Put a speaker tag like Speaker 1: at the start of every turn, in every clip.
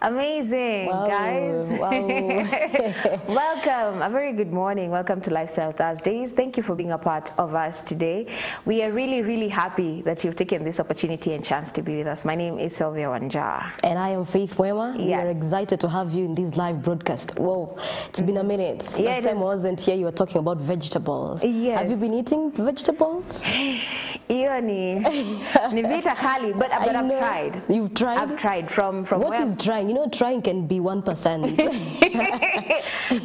Speaker 1: Amazing,
Speaker 2: wow,
Speaker 1: guys.
Speaker 2: Wow.
Speaker 1: Welcome. A very good morning. Welcome to Lifestyle Thursdays. Thank you for being a part of us today. We are really, really happy that you've taken this opportunity and chance to be with us. My name is Sylvia Wanja.
Speaker 2: And I am Faith Wema.
Speaker 1: Yes.
Speaker 2: We are excited to have you in this live broadcast. Whoa, it's been a minute.
Speaker 1: Yeah,
Speaker 2: Last time I wasn't here, you were talking about vegetables.
Speaker 1: Yes.
Speaker 2: Have you been eating vegetables?
Speaker 1: Hiyo ni vita kali, but I've tried.
Speaker 2: You've tried?
Speaker 1: I've tried from
Speaker 2: What
Speaker 1: where?
Speaker 2: is trying? You know, trying can be 1%.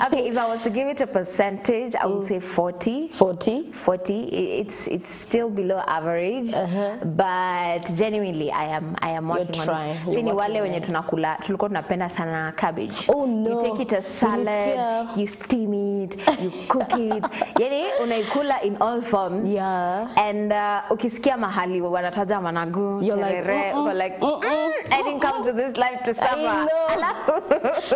Speaker 1: Okay, if I was to give it a percentage, I would say 40.
Speaker 2: 40?
Speaker 1: 40. It's still below average, but genuinely I am working on it. Sini wale wenye tulikuwa tunapenda sana cabbage.
Speaker 2: Oh no.
Speaker 1: You take it as salad, you steam it, you cook it. Yani unaikula in all forms.
Speaker 2: Yeah.
Speaker 1: And ukisikia mahali wanataja managu, you're like, I didn't come to this life to suffer.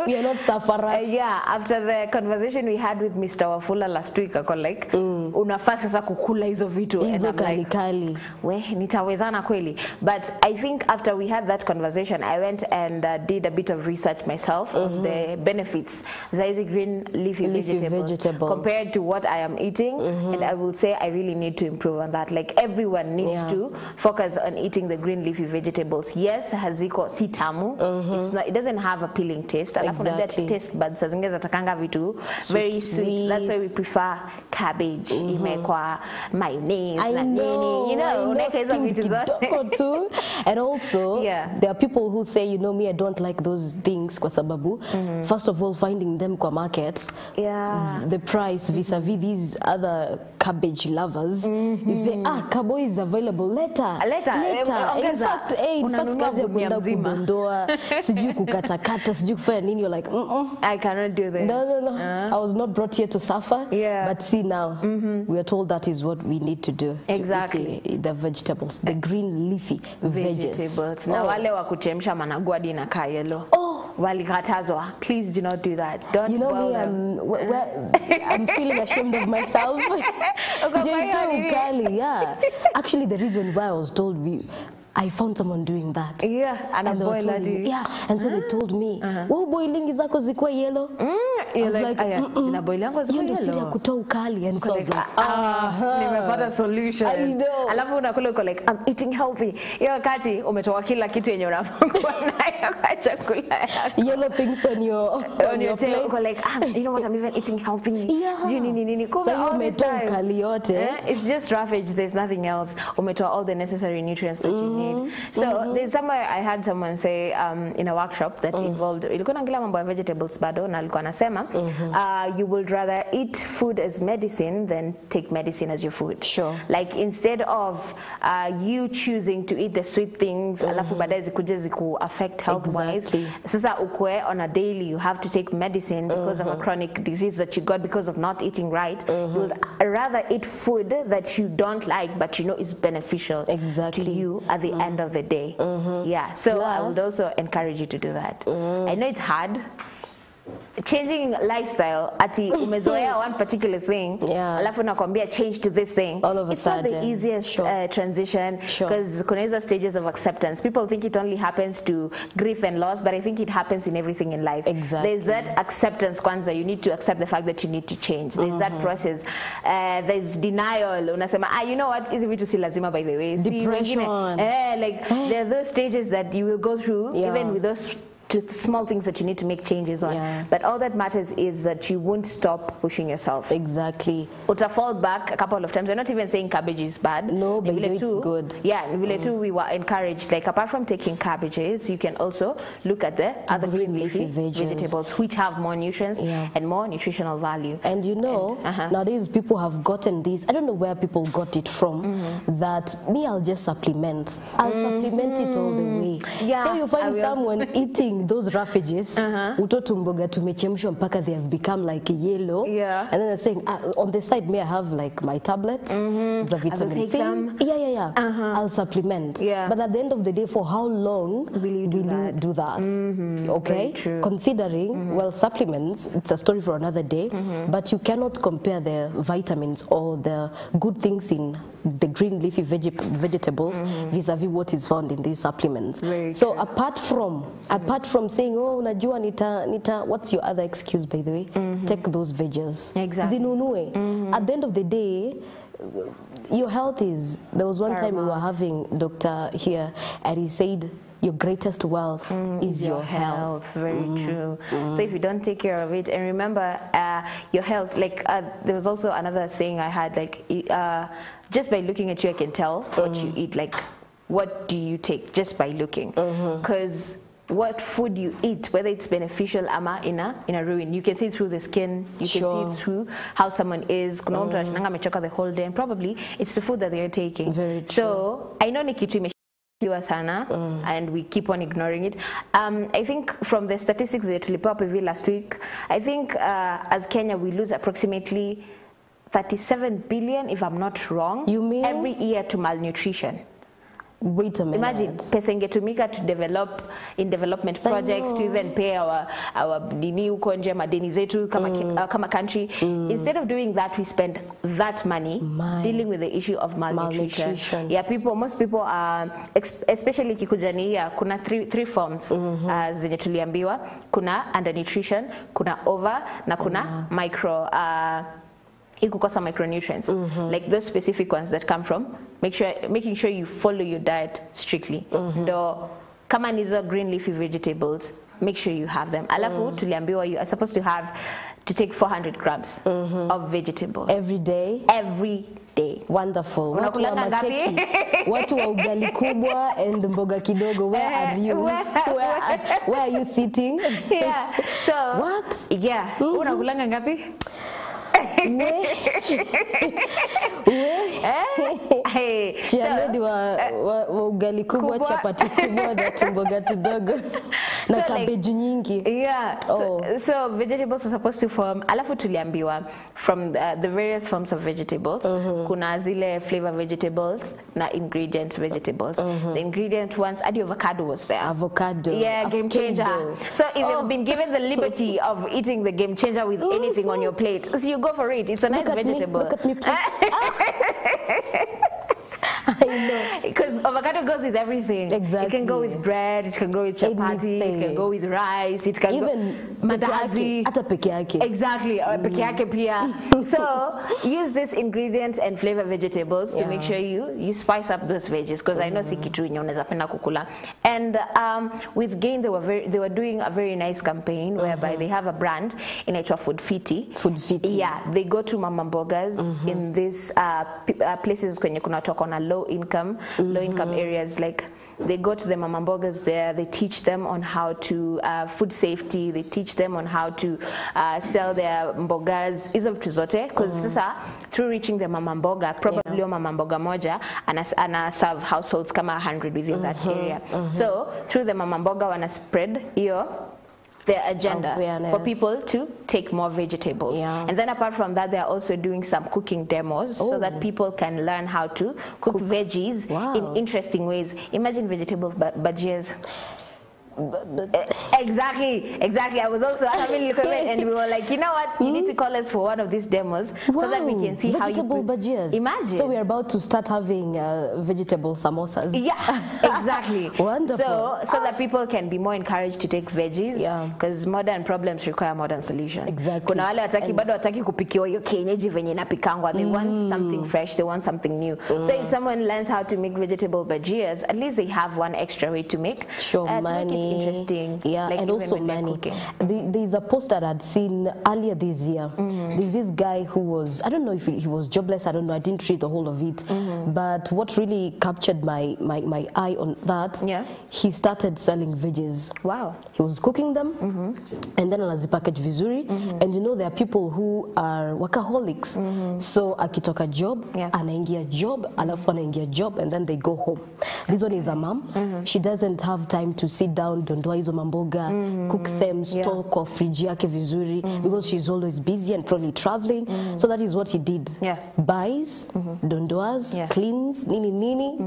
Speaker 2: We are not sufferers.
Speaker 1: Yeah, after the conversation we had with Mr. Wafula last week, I got like, unafaa sasa kukula hizo vitu.
Speaker 2: Hizo kali.
Speaker 1: We, nitawezana kweli. But I think after we had that conversation, I went and did a bit of research myself on the benefits of these green leafy vegetables compared to what I am eating. And I will say I really need to improve on that. Like everyone needs to focus on eating the green leafy vegetables. Yes, haziko si tamu. It's not, it doesn't have appealing taste.
Speaker 2: Exactly.
Speaker 1: Taste buds zingine zatakanga vitu very sweet. That's why we prefer cabbage. Imekwa mayonnaise na nini. You know,
Speaker 2: too. And also, there are people who say, you know me, I don't like those things kwa sababu. First of all, finding them kwa markets.
Speaker 1: Yeah.
Speaker 2: The price vis-a-vis these other cabbage lovers. You say, kabo is available later. In fact, kazi ya kwenda kudondoa, sijui kukatakata, sijui kufanya nini, you're like,
Speaker 1: I cannot do this.
Speaker 2: No. I was not brought here to suffer. But see now, we are told that is what we need to do.
Speaker 1: Exactly.
Speaker 2: To eat the vegetables, the green leafy vegetables.
Speaker 1: Na wale wa kuchemsha managu hadi inakaa yellow. Walikatazwa. Please do not do that. Don't.
Speaker 2: You know me, I'm feeling ashamed of myself. Actually, the reason why I was told I found someone doing that.
Speaker 1: And
Speaker 2: so they told me, "Oh, boiling zako zikuwa yellow."
Speaker 1: I was like, zina boiling yangu zikuwa yellow.
Speaker 2: Ndio kutoa ukali, and so I was like,
Speaker 1: nimepata solution.
Speaker 2: I know.
Speaker 1: Alafu unakula uko like, I'm eating healthy. Hiyo wakati umetoa kila kitu yenye unakuwa nayo kwa chakula.
Speaker 2: Yellow things on your plate.
Speaker 1: Uko like, you know what, I'm even eating healthy.
Speaker 2: Sijui
Speaker 1: nini.
Speaker 2: So umetoa ukali yote.
Speaker 1: It's just roughage. There's nothing else. Umetoa all the necessary nutrients that you need. So there's somewhere I had someone say in a workshop that involved ilikuwa naongelea mambo ya vegetables bado na alikuwa anasema you would rather eat food as medicine than take medicine as your food.
Speaker 2: Sure.
Speaker 1: Like instead of you choosing to eat the sweet things alafu baadaye zikuje ziku affect health wise. Sasa ukwe on a daily you have to take medicine because of a chronic disease that you got because of not eating right. You would rather eat food that you don't like but you know is beneficial to you at the end of the day. So I would also encourage you to do that. I know it's hard. Changing lifestyle ati umezoea one particular thing alafu nakwambia change to this thing,
Speaker 2: all of a
Speaker 1: it's
Speaker 2: sudden.
Speaker 1: not the easiest transition because kuna hizo stages of acceptance. People think it only happens to grief and loss, but I think it happens in everything in life. There's that acceptance kwanza, you need to accept the fact that you need to change. There's that process. There's denial, unasema you know what, hizi vitu si lazima by the way.
Speaker 2: Depression.
Speaker 1: Like there are those stages that you will go through even with those to small things that you need to make changes on. But all that matters is that you won't stop pushing yourself.
Speaker 2: Exactly.
Speaker 1: Uta fall back a couple of times. We're not even saying cabbage is bad.
Speaker 2: No, but it's good.
Speaker 1: We were encouraged, like apart from taking cabbages, you can also look at the other green leafy vegetables which have more nutrients and more nutritional value.
Speaker 2: And you know, nowadays people have gotten this, I don't know where people got it from, that I'll just supplement. I'll supplement it all the way. So you find someone eating those raffages, utoto mboga tumechemshwa mpaka they have become like yellow, and then they're saying on the side may I have like my tablets, the vitamin C. I'll supplement. But at the end of the day, for how long will you do that? Okay, considering well, supplements, it's a story for another day, but you cannot compare the vitamins or the good things in the green leafy vegetables vis-a-vis what is found in these supplements. So apart from saying, oh, unajua nita, what's your other excuse, by the way? Take those veggies.
Speaker 1: Exactly.
Speaker 2: Zinunue. At the end of the day, your health is, there was one time we were having Dr. here, and he said, your greatest wealth is your health.
Speaker 1: Very true. So if you don't take care of it, and remember your health, like there was also another saying I had, like just by looking at you I can tell what you eat, like what do you take just by looking, because what food you eat, whether it's beneficial ama in a ruin, you can see it through the skin, you can see it through how someone is. Kuna mtu anashanga amechoka the whole day, and probably it's the food that they're taking.
Speaker 2: Very true.
Speaker 1: So I know ni kitu sana, and we keep on ignoring it. I think from the statistics that tulipewa hivi last week, I think as Kenya we lose approximately 37 billion, if I'm not wrong,
Speaker 2: you mean
Speaker 1: every year to malnutrition.
Speaker 2: Wait a minute.
Speaker 1: Imagine pesa ingetumika to develop in development projects, to even pay our nini uko nje madeni zetu kama country. Instead of doing that, we spend that money dealing with the issue of malnutrition. Yeah, most people are, especially kikujania, kuna three forms zenye tuliambiwa. Kuna undernutrition, kuna over, na kuna micro ikukosa micronutrients, like those specific ones that come from making sure you follow your diet strictly. Ndo kama nizo green leafy vegetables, make sure you have them. Alafu tuliambiwa you are supposed to take 400 grams of vegetables
Speaker 2: every day. Wonderful.
Speaker 1: Unakulanga ngapi?
Speaker 2: Watu wa ugali kubwa and mboga kidogo. Where are you? Where are you sitting?
Speaker 1: Yeah. So
Speaker 2: what?
Speaker 1: Yeah. Unakulanga ngapi?
Speaker 2: Chialedi wa ugali kubwa, chapati kubwa na tumboga tudogo na cabbage nyingi.
Speaker 1: Yeah. So vegetables are supposed to form, alafu tuliambiwa from the various forms of vegetables, kuna zile flavor vegetables na ingredient vegetables. The ingredient ones, adi avocado was there.
Speaker 2: Avocado.
Speaker 1: Yeah, game changer. So if you've been given the liberty of eating the game changer with anything on your plate, so you go for it. It's a nice vegetable.
Speaker 2: Look at me, please. I know.
Speaker 1: Because avocado goes with everything.
Speaker 2: Exactly.
Speaker 1: It can go with bread, it can go with chapati, it can go with rice, it can
Speaker 2: even
Speaker 1: go mandazi.
Speaker 2: Ata peke yake.
Speaker 1: Exactly, peke yake pia. So use these ingredients and flavor vegetables to make sure you spice up those veggies, because I know si kitu yenye unaweza penda kukula. And with Gain they were doing a very nice campaign whereby they have a brand inaitwa Food Fiti.
Speaker 2: Food Fiti.
Speaker 1: Yeah, they go to mama mbogas in these places kwenye kuna toka na low income areas, like they go to the mama mbogas there, they teach them on how to food safety, they teach them on how to sell their mbogas hizo vitu zote, because sasa through reaching the mama mboga, probably mama mboga moja ana serve households kama 100 within that area. So through the mama mboga wana spread their agenda for people to take more vegetables. And then apart from that, they are also doing some cooking demos so that people can learn how to cook veggies in interesting ways. Imagine vegetable bhajias. Exactly. I was also having a look at it, and we were like, you know what? You need to call us for one of these demos so that we can see
Speaker 2: vegetable
Speaker 1: how you
Speaker 2: bhajias.
Speaker 1: Imagine.
Speaker 2: So we are about to start having vegetable samosas.
Speaker 1: Yeah, exactly.
Speaker 2: Wonderful.
Speaker 1: So that people can be more encouraged to take veggies. Because modern problems require modern solutions.
Speaker 2: Exactly.
Speaker 1: Kuna wale bado wataki kupikiwa hiyo kienyeji venye napikangwa. They want something fresh. They want something new. So if someone learns how to make vegetable bhajias, at least they have one extra way to make.
Speaker 2: Money.
Speaker 1: Interesting.
Speaker 2: Like and also money. There's a post that I'd seen earlier this year. There's this guy who was, I don't know if he was jobless, I don't know, I didn't read the whole of it. But what really captured my eye on that, he started selling veggies.
Speaker 1: Wow.
Speaker 2: He was cooking them and then anazipackage vizuri. And you know, there are people who are workaholics. So akitoka job, anaingia job, alafu anaingia job, and then they go home. This one is a mom. She doesn't have time to sit down around, dondoa hizo mamboga, cook them, store kwa fridge yake vizuri, because she's always busy and probably traveling. So that is what he did. Buys, dondoas, cleans, nini.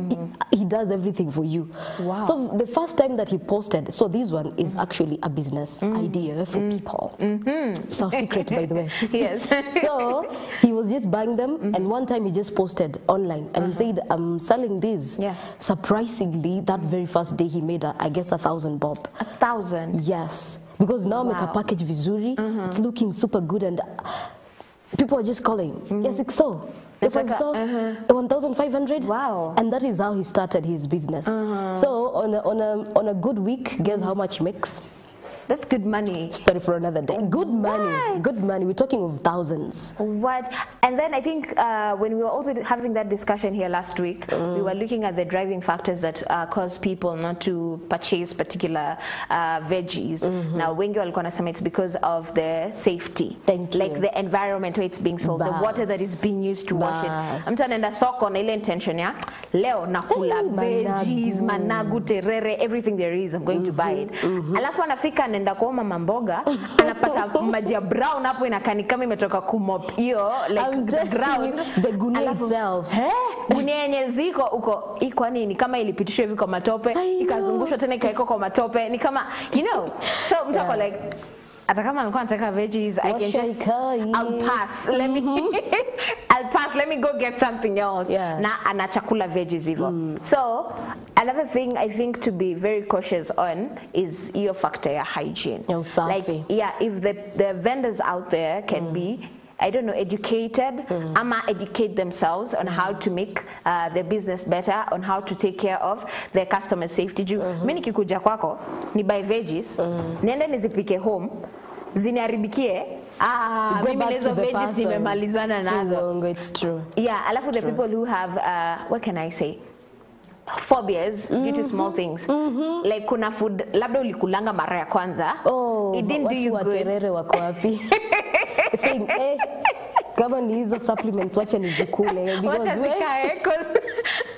Speaker 2: He does everything for you.
Speaker 1: Wow.
Speaker 2: So the first time that he posted, so this one is actually a business idea for people. It's our secret, by the way.
Speaker 1: Yes.
Speaker 2: So he was just buying them, and one time he just posted online, and he said, I'm selling these. Surprisingly, that very first day he made, I guess, 1,000 bob.
Speaker 1: 1,000?
Speaker 2: Yes. Because now make a package vizuri, it's looking super good, and people are just calling. Yes, it's so. If I saw 1,500,
Speaker 1: wow,
Speaker 2: and that is how he started his business. So on a good week, guess how much he makes?
Speaker 1: That's good money.
Speaker 2: Story for another day. Good money. Good money. We're talking of thousands.
Speaker 1: What? And then I think when we were also having that discussion here last week, we were looking at the driving factors that cause people not to purchase particular veggies. Now, wengi walikuwa nasema it's because of the safety. Like the environment where it's being sold, the water that is being used to wash it. Mtu anaenda soko na ile intention ya leo nakula veggies, managu, terere, everything there is, I'm going to buy it. Alafu anafika anaenda kuoma mamboga, anapata maji ya brown hapo inakani kama imetoka kumop hiyo, like the ground,
Speaker 2: the gunia itself.
Speaker 1: Gunia yenye ziko uko iko nini kama ilipitishwa hivi kwa matope, ikazungushwa tena ikaeka kwa matope, ni kama so mtu ako like hata kama alikuwa anataka veggies, I can just I'll pass. I'll pass. Let me go get something else. Na anachakula veggies hivyo. So another thing I think to be very cautious on is your factor ya hygiene. Like if the vendors out there can be, I don't know, educated, ama educate themselves on how to make their business better, on how to take care of their customer safety. Mimi nikikuja kwako ni buy veggies, niende nizipike home, ziniharibikie, mimi hizo veggies nimemalizana nazo.
Speaker 2: It's true.
Speaker 1: Alafu the people who have what can I say, phobias due to small things, like kuna food labda ulikulanga mara ya kwanza, it didn't do you good.
Speaker 2: Terere wako wapi? Saying kama ni hizo supplements wacha nizikule, because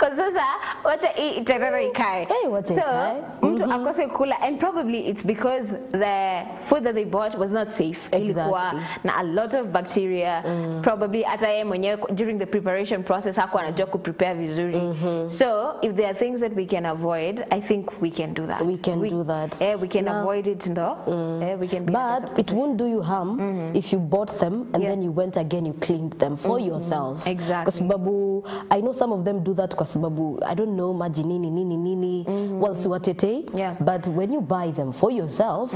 Speaker 1: because sasa wacha terere ikae. So mtu akose kula, and probably it's because the food that they bought was not safe. Ilikuwa na a lot of bacteria, probably hata yeye mwenyewe during the preparation process hakuwa anajua ku prepare vizuri. So if there are things that we can avoid, I think we can do that.
Speaker 2: We can do that.
Speaker 1: We can avoid it, we can be.
Speaker 2: But it won't do you harm if you bought them and then you went again, you cleaned them for yourself.
Speaker 1: Exactly.
Speaker 2: Kwa sababu I know some of them do that kwa sababu I don't know maji nini well siwatete, but when you buy them for yourself,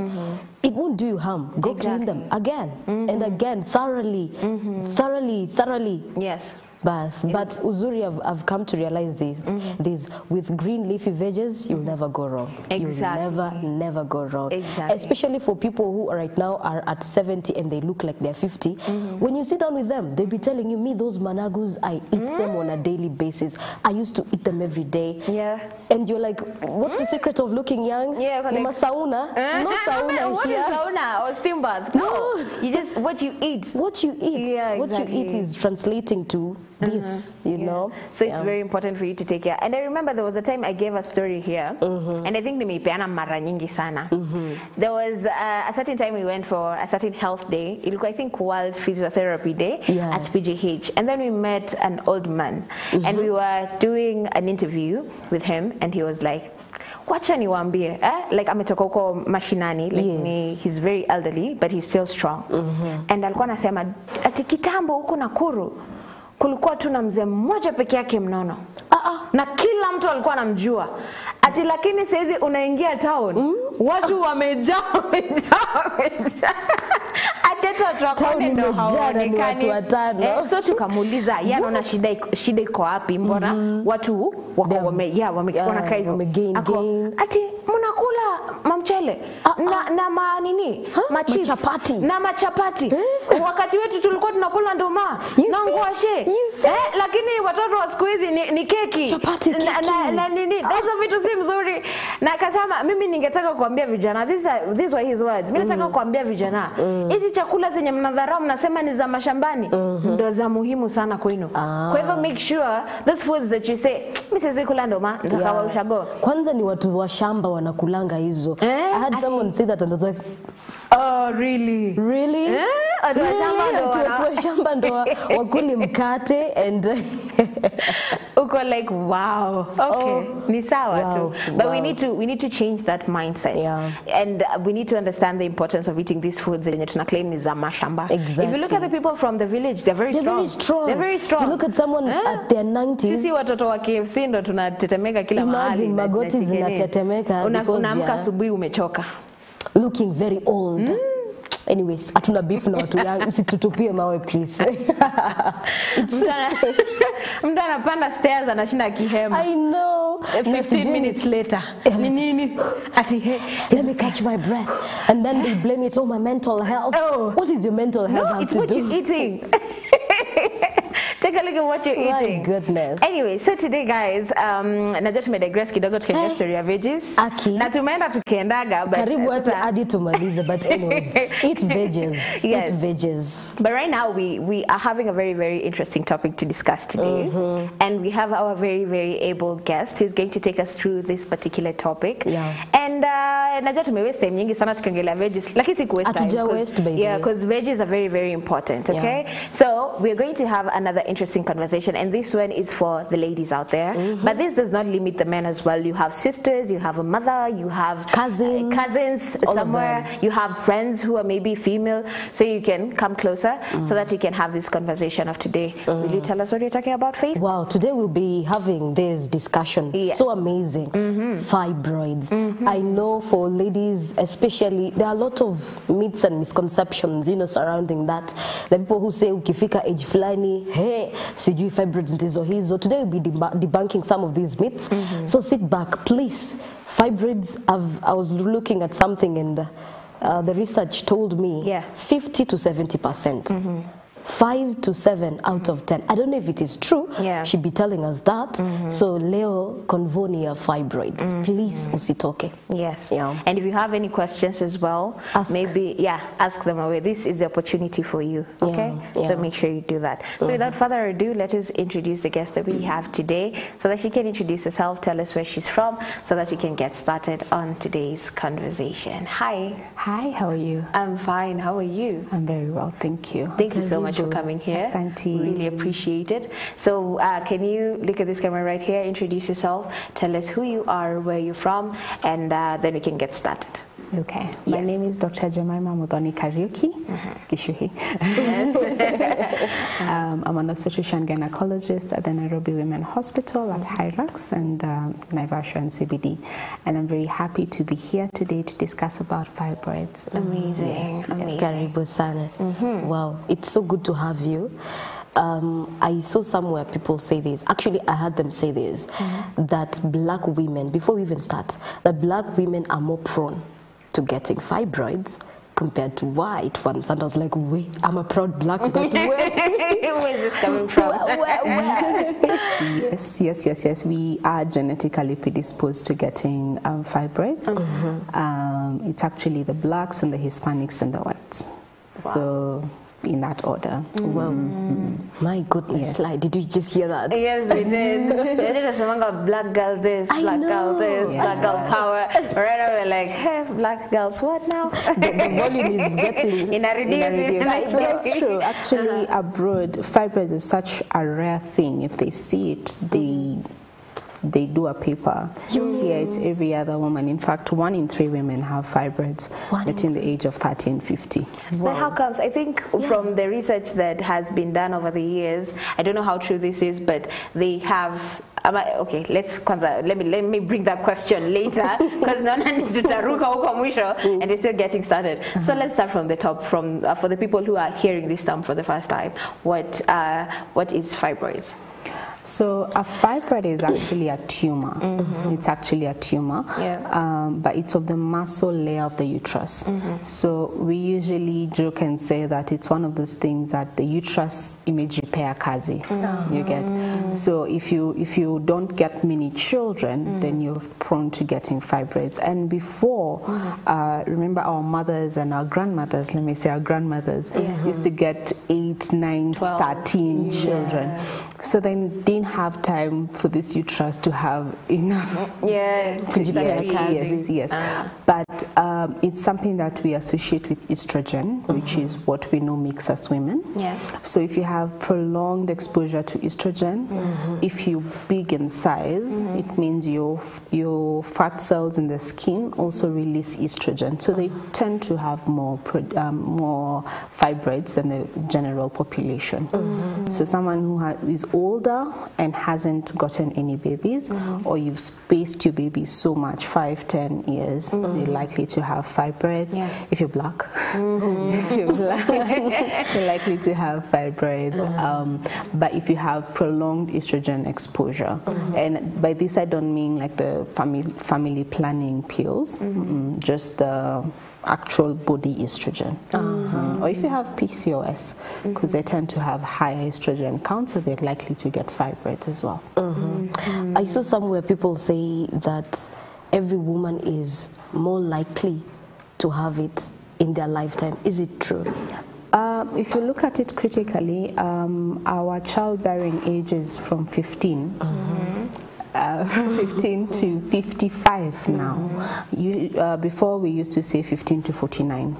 Speaker 2: it won't do you harm. Go clean them again and again, thoroughly.
Speaker 1: Yes.
Speaker 2: But uzuri, I've come to realize this with green leafy veggies, you'll never go wrong.
Speaker 1: Exactly.
Speaker 2: You'll never go wrong.
Speaker 1: Exactly.
Speaker 2: Especially for people who right now are at 70 and they look like they're 50. When you sit down with them, they'll be telling you, me, those managus, I eat them on a daily basis. I used to eat them every day. And you're like, what's the secret of looking young? Like, sauna? No sauna
Speaker 1: what
Speaker 2: here.
Speaker 1: What is sauna or steam bath? No. You just, what you eat.
Speaker 2: What you eat.
Speaker 1: Exactly.
Speaker 2: What you eat is translating to this, you know. So
Speaker 1: it's very important for you to take care. And I remember there was a time I gave a story here, and I think nimeipeana mara nyingi sana. There was a certain time we went for a certain health day. I think World Physiotherapy Day at PGH, and then we met an old man, and we were doing an interview with him, and he was like, wacha niwaambie, like ametoka huko mashinani, like he's very elderly but he's still strong. And alikuwa anasema ati kitambo huko Nakuru kulikuwa tu na mzee mmoja peke yake mnono. Na kila mtu alikuwa anamjua. Ati lakini saizi unaingia town, watu wamejaa. Ati watu wakone ndo hawaonekani. So tukamuuliza, yeye anaona shida iko wapi? Mbona watu wako wanakaa hivyo? Ati mnakula mamchele na manini? Machapati. Na machapati. Wakati wetu tulikuwa tunakula ndoma na ngwashe. Lakini watoto wa siku hizi ni keki.
Speaker 2: Chapati, keki.
Speaker 1: Na nini? Hizo vitu si mzuri. Na akasema mimi ningetaka kuambia vijana, these were his words. Mimi nataka kuambia vijana, hizi chakula zenye mnadharau mnasema ni za mashambani, ndio za muhimu sana kwenu. Kwa hivyo make sure those foods that you say, mimi siwezi kula ndoma, nitakawa ushago.
Speaker 2: Kwanza ni watu wa shamba wanakula wanakulanga hizo. I had someone say that and I was like,
Speaker 1: oh, really?
Speaker 2: Really?
Speaker 1: Watu
Speaker 2: wa shamba ndo wakuli mkate and
Speaker 1: uko like, wow, okay, ni sawa tu. But we need to change that mindset. And we need to understand the importance of eating these foods zenye tunaclaim ni za mashamba.
Speaker 2: Exactly.
Speaker 1: If you look at the people from the village, they're very strong. They're very strong.
Speaker 2: You look at someone at their 90s.
Speaker 1: Sisi watoto wa KFC ndo tunatetemeka kila mahali.
Speaker 2: Imagine magoti zinatetemeka.
Speaker 1: Unaamka asubuhi umechoka.
Speaker 2: Looking very old. Anyways, hatuna beef na watu yangu, msitutupie mawe please.
Speaker 1: Mtu anapanda stairs anashinda kihema.
Speaker 2: I know.
Speaker 1: 15 minutes later. Ni nini?
Speaker 2: Let me catch my breath. And then they blame it on my mental health. Oh. What is your mental health?
Speaker 1: No, it's what you're eating. Take a look at what you're eating.
Speaker 2: My goodness.
Speaker 1: Anyway, so today guys, najua tumedigress kidogo tukaingia story ya veggies. Na tumeenda tukiendaga but
Speaker 2: karibu hadi tumalize, but anyways, eat veggies.
Speaker 1: Yes.
Speaker 2: Eat veggies.
Speaker 1: But right now we are having a very, very interesting topic to discuss today. And we have our very, very able guest who's going to take us through this particular topic. And najua tumewaste time nyingi sana tukiongelea veggies, lakini si kuwaste time. Yeah, because veggies are very, very important, okay? So we're going to have another interesting conversation, and this one is for the ladies out there. But this does not limit the men as well. You have sisters, you have a mother, you have cousins somewhere, you have friends who are maybe female, so you can come closer so that you can have this conversation of today. Will you tell us what you're talking about, Faith?
Speaker 2: Wow, today we'll be having this discussion. So amazing. Fibroids. I know for ladies especially, there are a lot of myths and misconceptions, you know, surrounding that. The people who say ukifika age fulani, hey, sijui fibroids ndizo hizo. Today we'll be debunking some of these myths. So sit back, please. Fibroids, I was looking at something and the research told me 50 to 70%. 5 to 7 out of 10. I don't know if it is true. She'd be telling us that. So Leo Convonia fibroids. Please usitoke.
Speaker 1: Yes. And if you have any questions as well, maybe ask them away. This is the opportunity for you. Okay? So make sure you do that. So without further ado, let us introduce the guest that we have today so that she can introduce herself, tell us where she's from, so that we can get started on today's conversation. Hi.
Speaker 3: Hi, how are you?
Speaker 1: I'm fine. How are you?
Speaker 3: I'm very well, thank you.
Speaker 1: Thank you so much for coming here. Really appreciate it. So can you look at this camera right here, introduce yourself, tell us who you are, where you're from, and then we can get started.
Speaker 3: Okay. My name is Dr. Jemima Mudhoni Kariuki, Kishuhi. I'm an obstetrician gynecologist at the Nairobi Women Hospital at Hyrax and Naivasha and CBD. And I'm very happy to be here today to discuss about fibroids.
Speaker 1: Amazing. Amazing.
Speaker 2: Karibu sana. Wow, it's so good to have you. I saw somewhere people say this, actually I heard them say this, that black women, before we even start, that black women are more prone to getting fibroids compared to white ones. And I was like, wait, I'm a proud black, but where?
Speaker 1: Where is this coming from?
Speaker 3: Yes. We are genetically predisposed to getting fibroids. It's actually the blacks and the Hispanics and the whites. Wow. So in that order.
Speaker 2: Well, my goodness, like, did you just hear that?
Speaker 1: Yes, we did. They did a song of black girl this, black girl this, black girl power. Right now we're like, hey, black girls, what now?
Speaker 2: The volume is getting
Speaker 1: in a reduced.
Speaker 3: That's true. Actually, abroad, fibroids is such a rare thing. If they see it, they do a paper. Here it's every other woman. In fact, 1 in 3 women have fibroids between the age of 30 and 50.
Speaker 1: But how comes? I think from the research that has been done over the years, I don't know how true this is, but they have. Okay, let me bring that question later because and we're still getting started. So let's start from the top. For the people who are hearing this term for the first time, what is fibroids?
Speaker 3: So a fibroid is actually a tumor. It's actually a tumor, but it's of the muscle layer of the uterus. So we usually joke and say that it's one of those things that the uterus imagery repair kazi. You get. So if you don't get many children, then you're prone to getting fibroids. And before, remember our mothers and our grandmothers, let me say our grandmothers, used to get 8, 9, 12, 13 children. So they didn't have time for this uterus to have enough.
Speaker 1: To develop.
Speaker 3: Yes. But it's something that we associate with estrogen, which is what we know makes us women. So if you have prolonged exposure to estrogen, if you're big in size, it means your fat cells in the skin also release estrogen. So they tend to have more fibroids than the general population. So someone who is older and hasn't gotten any babies, or you've spaced your baby so much, 5, 10 years, you're likely to have fibroids. If you're black, you're likely to have fibroids. But if you have prolonged estrogen exposure, and by this I don't mean like the family planning pills, just the actual body estrogen. Or if you have PCOS, because they tend to have higher estrogen counts, so they're likely to get fibroids as well.
Speaker 2: I saw somewhere people say that every woman is more likely to have it in their lifetime. Is it true?
Speaker 3: If you look at it critically, our childbearing age is from 15. From 15 to 55 now. Before we used to say 15 to 49.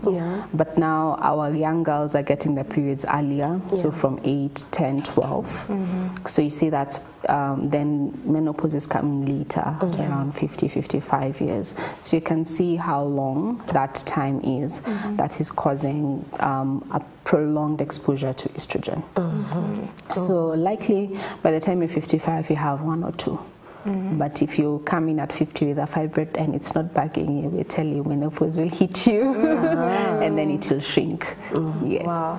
Speaker 3: But now our young girls are getting their periods earlier, so from 8, 10, 12. So you see that's then menopause is coming later, around 50, 55 years. So you can see how long that time is that is causing a prolonged exposure to estrogen. So likely by the time you're 55, you have 1 or 2. But if you come in at 50 with a fibroid and it's not bugging you, we tell you menopause will hit you, and then it will shrink.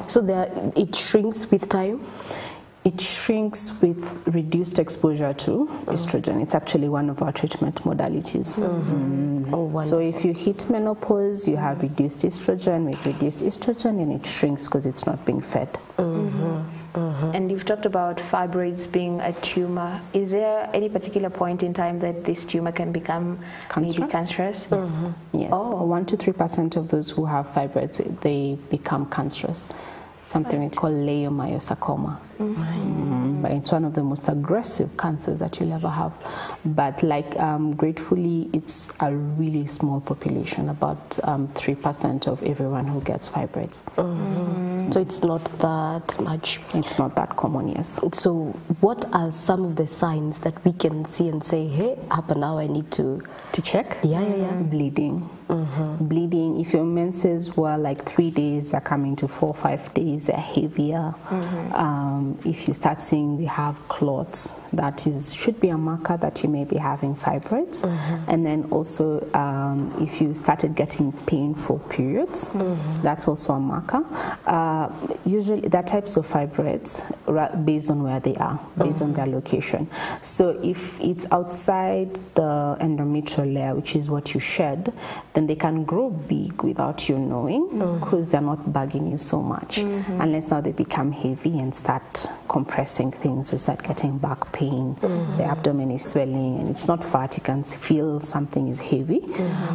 Speaker 2: So it shrinks with time?
Speaker 3: It shrinks with reduced exposure to estrogen. It's actually one of our treatment modalities. So if you hit menopause, you have reduced estrogen. With reduced estrogen, and it shrinks because it's not being fed.
Speaker 1: And you've talked about fibroids being a tumor. Is there any particular point in time that this tumor can become cancerous?
Speaker 3: Yes. 1 to 3% of those who have fibroids, they become cancerous. Something we call leiomyosarcoma. But it's one of the most aggressive cancers that you'll ever have. But gratefully, it's a really small population, about 3% of everyone who gets fibroids.
Speaker 2: So it's not that much.
Speaker 3: It's not that common, yes.
Speaker 2: So what are some of the signs that we can see and say, hey, up and now I need to
Speaker 3: check?
Speaker 2: Bleeding.
Speaker 3: Bleeding. If your menses were like 3 days, are coming to 4 or 5 days, they're heavier. If you start seeing they have clots, that should be a marker that you may be having fibroids. And then also if you started getting painful periods, that's also a marker. Usually there are types of fibroids based on where they are, based on their location. So if it's outside the endometrial layer, which is what you shed, then they can grow big without you knowing, because they're not bugging you so much. Unless now they become heavy and start compressing things, you start getting back pain, the abdomen is swelling, and it's not fat, you can feel something is heavy.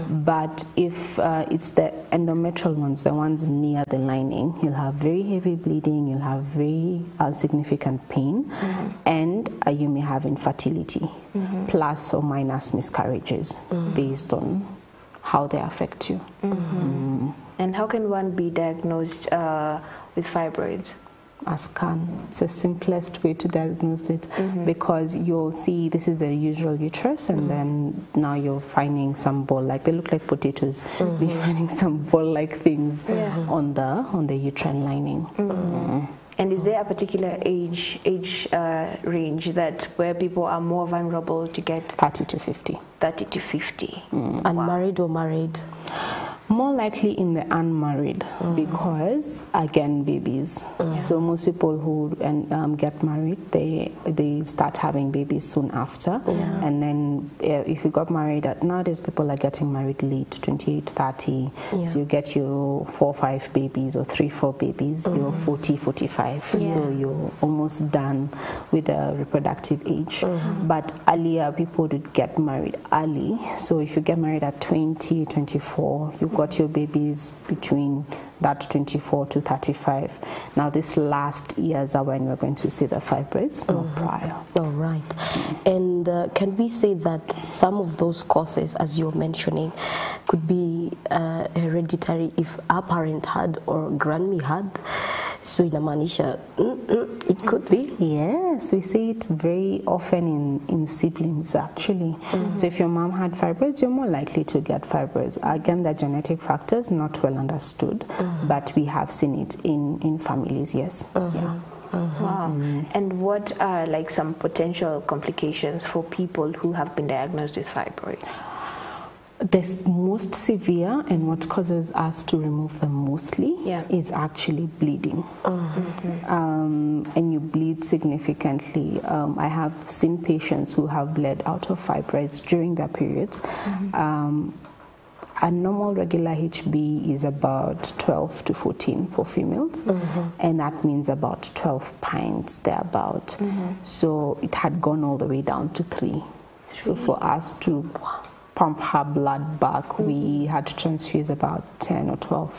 Speaker 3: But if it's the endometrial ones, the ones near the lining, you'll have very heavy bleeding, you'll have very significant pain, and you may have infertility, plus or minus miscarriages, based on how they affect you.
Speaker 1: And how can one be diagnosed with fibroids?
Speaker 3: A scan. It's the simplest way to diagnose it, because you'll see this is the usual uterus, and then now you're finding some ball, like they look like potatoes. You're finding some ball-like things on the uterine lining.
Speaker 1: And is there a particular age range that where people are more vulnerable to get?
Speaker 3: 30 to 50.
Speaker 1: 30 to 50.
Speaker 2: Unmarried or married?
Speaker 3: More likely in the unmarried because, again, babies. So most people who get married, they start having babies soon after. And then if you got married, nowadays people are getting married late, 28, 30. So you get your 4 or 5 babies or 3 or 4 babies, you're 40, 45. So you're almost done with the reproductive age. But earlier people would get married early. So if you get married at 20, 24, you've got your babies between that 24 to 35. Now this last years are when we're going to see the fibroids, not prior.
Speaker 2: All right. And can we say that some of those causes, as you're mentioning, could be hereditary if our parent had or grandme had? So inamaanisha it could be.
Speaker 3: Yes, we see it very often in siblings actually. So if your mom had fibroids, you're more likely to get fibroids. Again, the genetic factors not well understood, but we have seen it in families. Yes. Yeah.
Speaker 1: Wow. And what are like some potential complications for people who have been diagnosed with fibroids?
Speaker 3: The most severe and what causes us to remove them mostly is actually bleeding. And you bleed significantly. I have seen patients who have bled out of fibroids during their periods. A normal regular HB is about 12 to 14 for females, and that means about 12 pints thereabout. So it had gone all the way down to 3. So for us to pump her blood back, we had to transfuse about 10 or 12.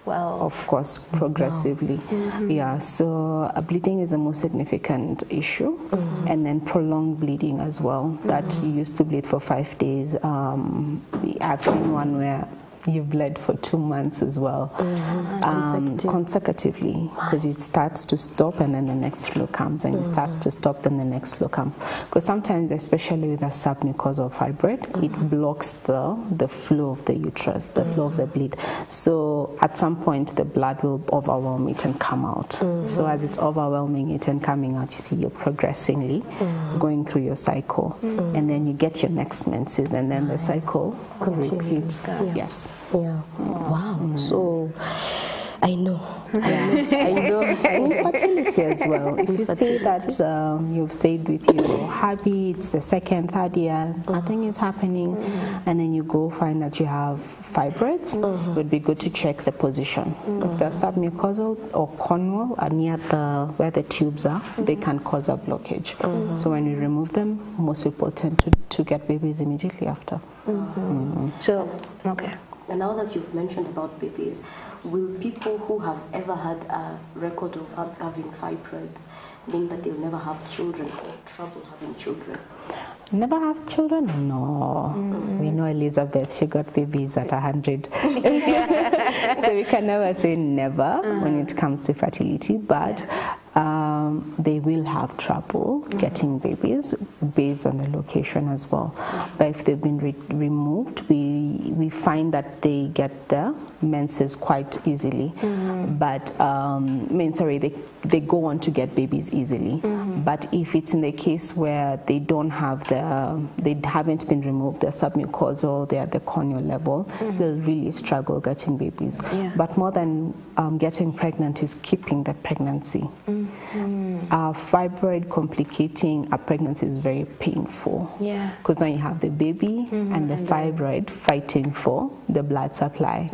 Speaker 3: Well, of course, progressively. Yeah, so bleeding is the most significant issue, and then prolonged bleeding as well. That you used to bleed for 5 days. I've seen one where you bled for 2 months as well, consecutively, because it starts to stop and then the next flow comes, and it starts to stop, then the next flow comes. Because sometimes, especially with a submucosal fibroid, it blocks the flow of the uterus, the flow of the bleed. So at some point, the blood will overwhelm it and come out. So as it's overwhelming it and coming out, you see you're progressively going through your cycle, and then you get your next menses, and then the cycle repeats. Yes.
Speaker 2: Yeah. Wow. So I know.
Speaker 3: I know. Infertility as well. If you say that you've stayed with your hubby, it's the second, third year, nothing is happening, and then you go find that you have fibroids, it would be good to check the position. If they're submucosal or corneal are near where the tubes are, they can cause a blockage. So when we remove them, most people tend to get babies immediately after.
Speaker 1: So, okay.
Speaker 2: And now that you've mentioned about babies, will people who have ever had a record of having fibroids mean that they'll never have children or trouble having children?
Speaker 3: Never have children? No. We know Elizabeth, she got babies at 100. So we can never say never when it comes to fertility, but they will have trouble getting babies based on the location as well. But if they've been removed, we find that they get the menses quite easily. But they go on to get babies easily. But if it's in the case where they don't have they haven't been removed, they're submucosal, they're at the corneal level, they'll really struggle getting babies. But more than getting pregnant is keeping the pregnancy. Fibroid complicating a pregnancy is very painful. Because now you have the baby and the fibroid fighting for the blood supply.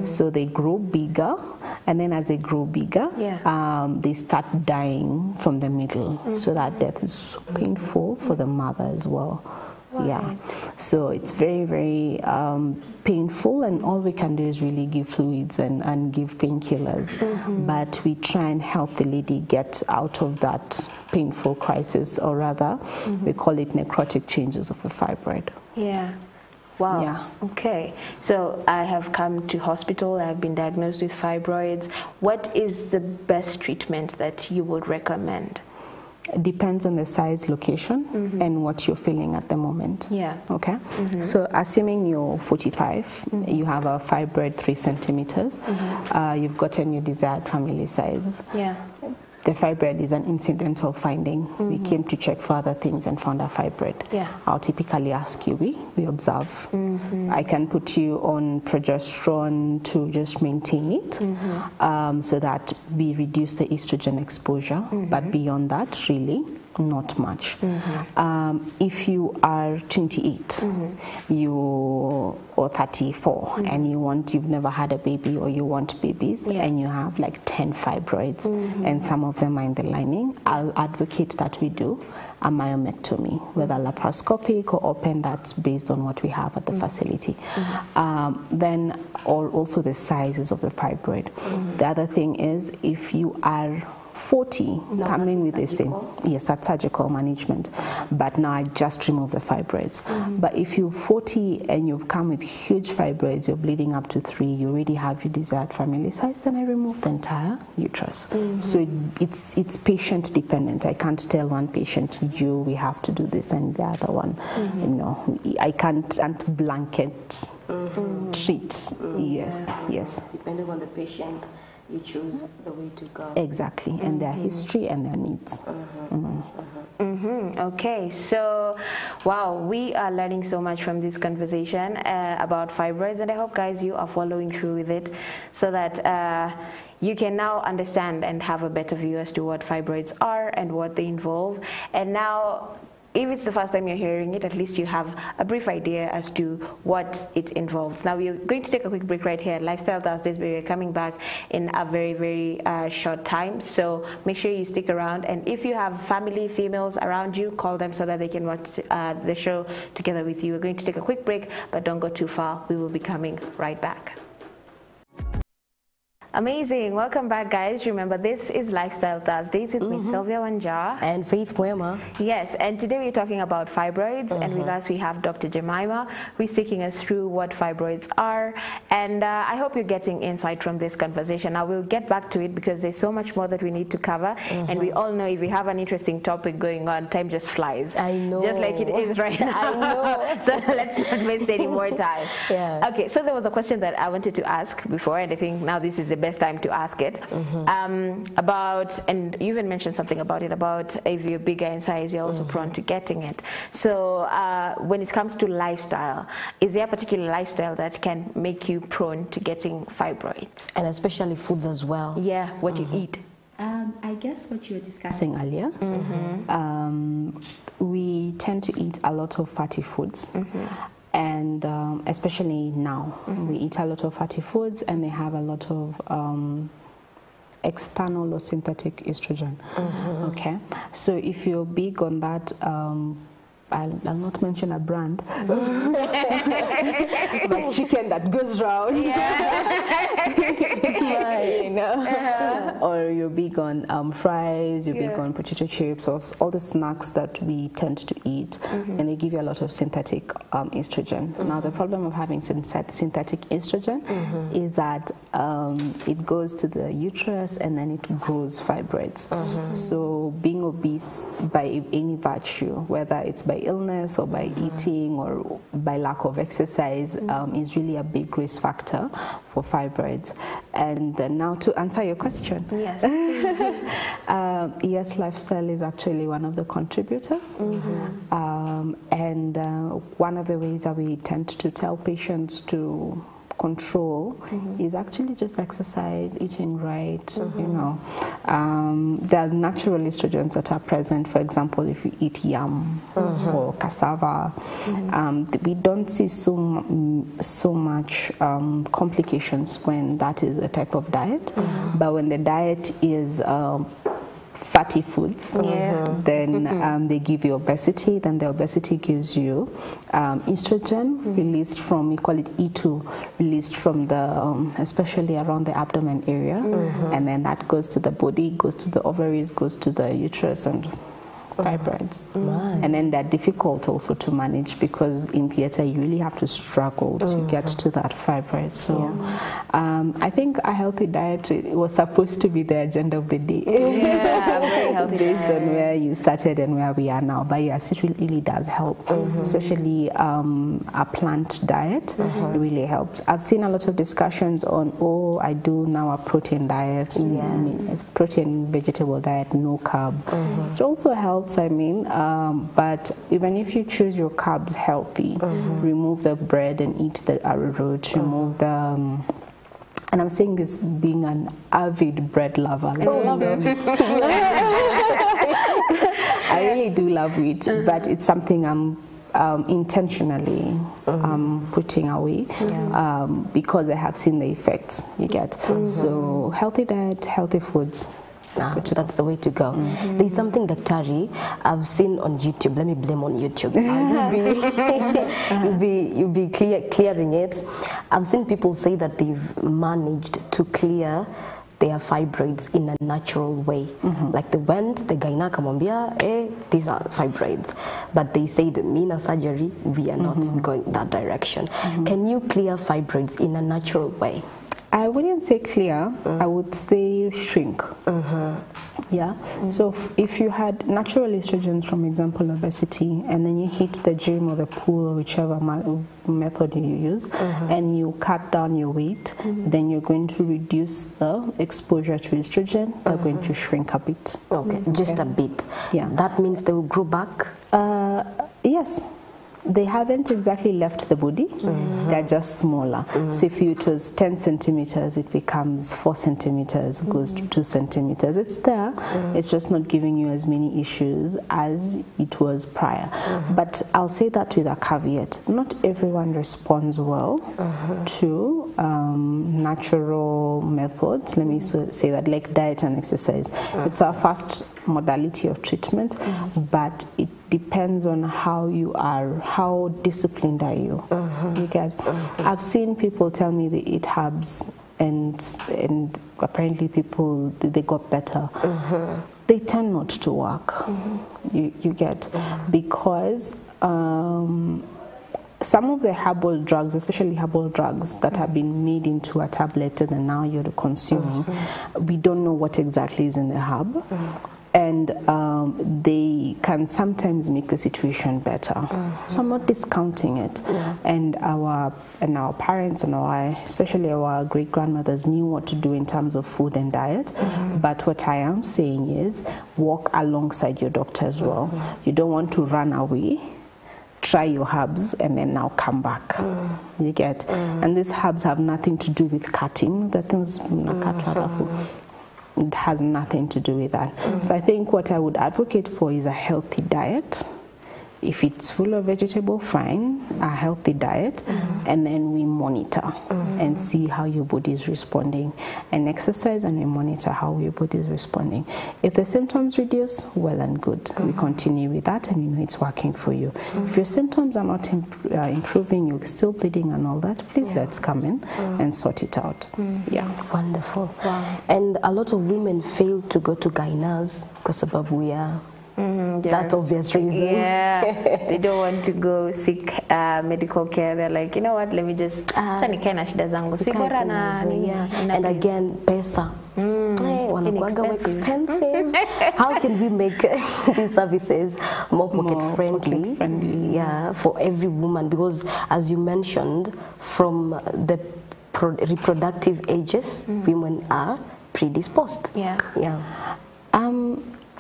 Speaker 3: So they grow bigger, and then as they grow bigger, they start dying from the middle. So that death is so painful for the mother as well. Yeah, so it's very, very painful, and all we can do is really give fluids and give painkillers. But we try and help the lady get out of that painful crisis, or rather, we call it necrotic changes of the fibroid.
Speaker 1: Yeah. Wow.
Speaker 3: Yeah.
Speaker 1: Okay. So I have come to hospital, I have been diagnosed with fibroids. What is the best treatment that you would recommend?
Speaker 3: Depends on the size, location, and what you're feeling at the moment. Okay. So assuming you're 45, you have a fibroid 3 centimeters, you've gotten your desired family size. the fibroid is an incidental finding. We came to check for other things and found a fibroid. I'll typically ask you, we observe. I can put you on progesterone to just maintain it, so that we reduce the estrogen exposure, but beyond that, really, not much. If you are 28, or 34, and you've never had a baby, or you want babies, and you have like 10 fibroids, and some of them are in the lining, I'll advocate that we do a myomectomy, whether laparoscopic or open. That's based on what we have at the facility. Then, or also the sizes of the fibroid. The other thing is, if you are 40, coming with the same, yes, that's surgical management, but now I just remove the fibroids. But if you're 40 and you've come with huge fibroids, you're bleeding up to 3, you already have your desired family size, then I remove the entire uterus. So it's patient dependent. I can't tell one patient, we have to do this, and the other one, I can't blanket treat. Yes.
Speaker 2: Depending on the patient, you choose the way to go.
Speaker 3: Exactly, and their history and their needs.
Speaker 1: Okay, so wow, we are learning so much from this conversation about fibroids, and I hope, guys, you are following through with it, so that you can now understand and have a better view as to what fibroids are and what they involve. And now, if it's the first time you're hearing it, at least you have a brief idea as to what it involves. Now, we're going to take a quick break right here at Lifestyle Thursdays, but we're coming back in a very, very short time. So make sure you stick around. And if you have family, females around you, call them so that they can watch the show together with you. We're going to take a quick break, but don't go too far. We will be coming right back. Amazing. Welcome back, guys. Remember, this is Lifestyle Thursdays with me, Sylvia Wanjara.
Speaker 2: And Faith Mwema.
Speaker 1: Yes, and today we're talking about fibroids, and with us we have Dr. Jemima, who is taking us through what fibroids are. And I hope you're getting insight from this conversation. Now, we'll get back to it because there's so much more that we need to cover. And we all know if we have an interesting topic going on, time just flies.
Speaker 2: I know.
Speaker 1: Just like it is right now.
Speaker 2: I know.
Speaker 1: So let's not waste any more time.
Speaker 2: Yeah.
Speaker 1: Okay, so there was a question that I wanted to ask before, and I think now this is the best time to ask it, about, and you even mentioned something about it, about if you're bigger in size, you're also prone to getting it. So when it comes to lifestyle, is there a particular lifestyle that can make you prone to getting fibroids?
Speaker 2: And especially foods as well.
Speaker 1: Yeah, what you eat.
Speaker 3: I guess what you were discussing earlier, we tend to eat a lot of fatty foods. And especially now, we eat a lot of fatty foods, and they have a lot of external or synthetic estrogen. Okay, so if you're big on that, I'll not mention a brand, but chicken that goes round, or you're big on fries, you're big on potato chips, or all the snacks that we tend to eat, and they give you a lot of synthetic estrogen. Now, the problem of having synthetic estrogen is that it goes to the uterus and then it grows fibroids. So being obese by any virtue, whether it's by illness or by eating or by lack of exercise, is really a big risk factor for fibroids. And now, to answer your question, yes, lifestyle is actually one of the contributors. And one of the ways that we tend to tell patients to control is actually just exercise, eating right, there are natural estrogens that are present. For example, if you eat yam or cassava, we don't see so much complications when that is a type of diet. But when the diet is fatty foods, then they give you obesity, then the obesity gives you estrogen released from, we call it E2, released from the, especially around the abdomen area, and then that goes to the body, goes to the ovaries, goes to the uterus, and fibroids. And then they're difficult also to manage because in theater you really have to struggle to get to that fibroid. So I think a healthy diet was supposed to be the agenda of the day.
Speaker 1: Very healthy
Speaker 3: based on where you started and where we are now. But yes, it really does help, especially a plant diet really helps. I've seen a lot of discussions on, I do now a protein diet, protein vegetable diet, no carb, which also helps, but even if you choose your carbs healthy, remove the bread and eat the arrowroot, remove the and I'm saying this being an avid bread lover. I love it. I really do love wheat, but it's something I'm intentionally putting away because I have seen the effects you get. So healthy diet, healthy foods.
Speaker 2: That's the way to go. There's something, Daktari, I've seen on YouTube. Let me blame on YouTube. You'll be clearing it. I've seen people say that they've managed to clear their fibroids in a natural way. Like they went, the gynae kamwambia, these are fibroids. But they said, Mina surgery, we are not going that direction. Can you clear fibroids in a natural way?
Speaker 3: I wouldn't say clear, I would say shrink. So if you had natural estrogens, from example obesity, and then you hit the gym or the pool or whichever method you use, and you cut down your weight, then you're going to reduce the exposure to estrogen. They're going to shrink a bit.
Speaker 2: Okay, just a bit. That means they will grow back?
Speaker 3: Yes. They haven't exactly left the body, they're just smaller. So if it was 10 centimeters, it becomes 4 centimeters, goes to 2 centimeters. It's there, it's just not giving you as many issues as it was prior. But I'll say that with a caveat. Not everyone responds well to natural methods. Let me say that, like diet and exercise. It's our first modality of treatment, but it depends on how you are, how disciplined are you. You get. I've seen people tell me they eat herbs, and apparently people, they got better. They tend not to work. You get, because some of the herbal drugs, especially herbal drugs that have been made into a tablet and now you're consuming, we don't know what exactly is in the herb. And they can sometimes make the situation better. So I'm not discounting it. And our parents and especially our great grandmothers knew what to do in terms of food and diet. But what I am saying is walk alongside your doctor as well. You don't want to run away. Try your herbs and then now come back. You get. And these herbs have nothing to do with cutting. The things it has nothing to do with that. So I think what I would advocate for is a healthy diet. If it's full of vegetable, fine, a healthy diet, and then we monitor and see how your body is responding, and exercise, and we monitor how your body is responding. If the symptoms reduce, well and good. We continue with that, and you know it's working for you. If your symptoms are not improving, you're still bleeding and all that, please let's come in and sort it out.
Speaker 2: Wonderful. And a lot of women fail to go to gynaes because of we are. That obvious reason.
Speaker 1: They don't want to go seek medical care. They're like, you know what, let me just
Speaker 2: and again, pesa. Wanakuanga expensive. How can we make these services more pocket friendly? Yeah, for every woman, because as you mentioned, from the reproductive ages, women are predisposed.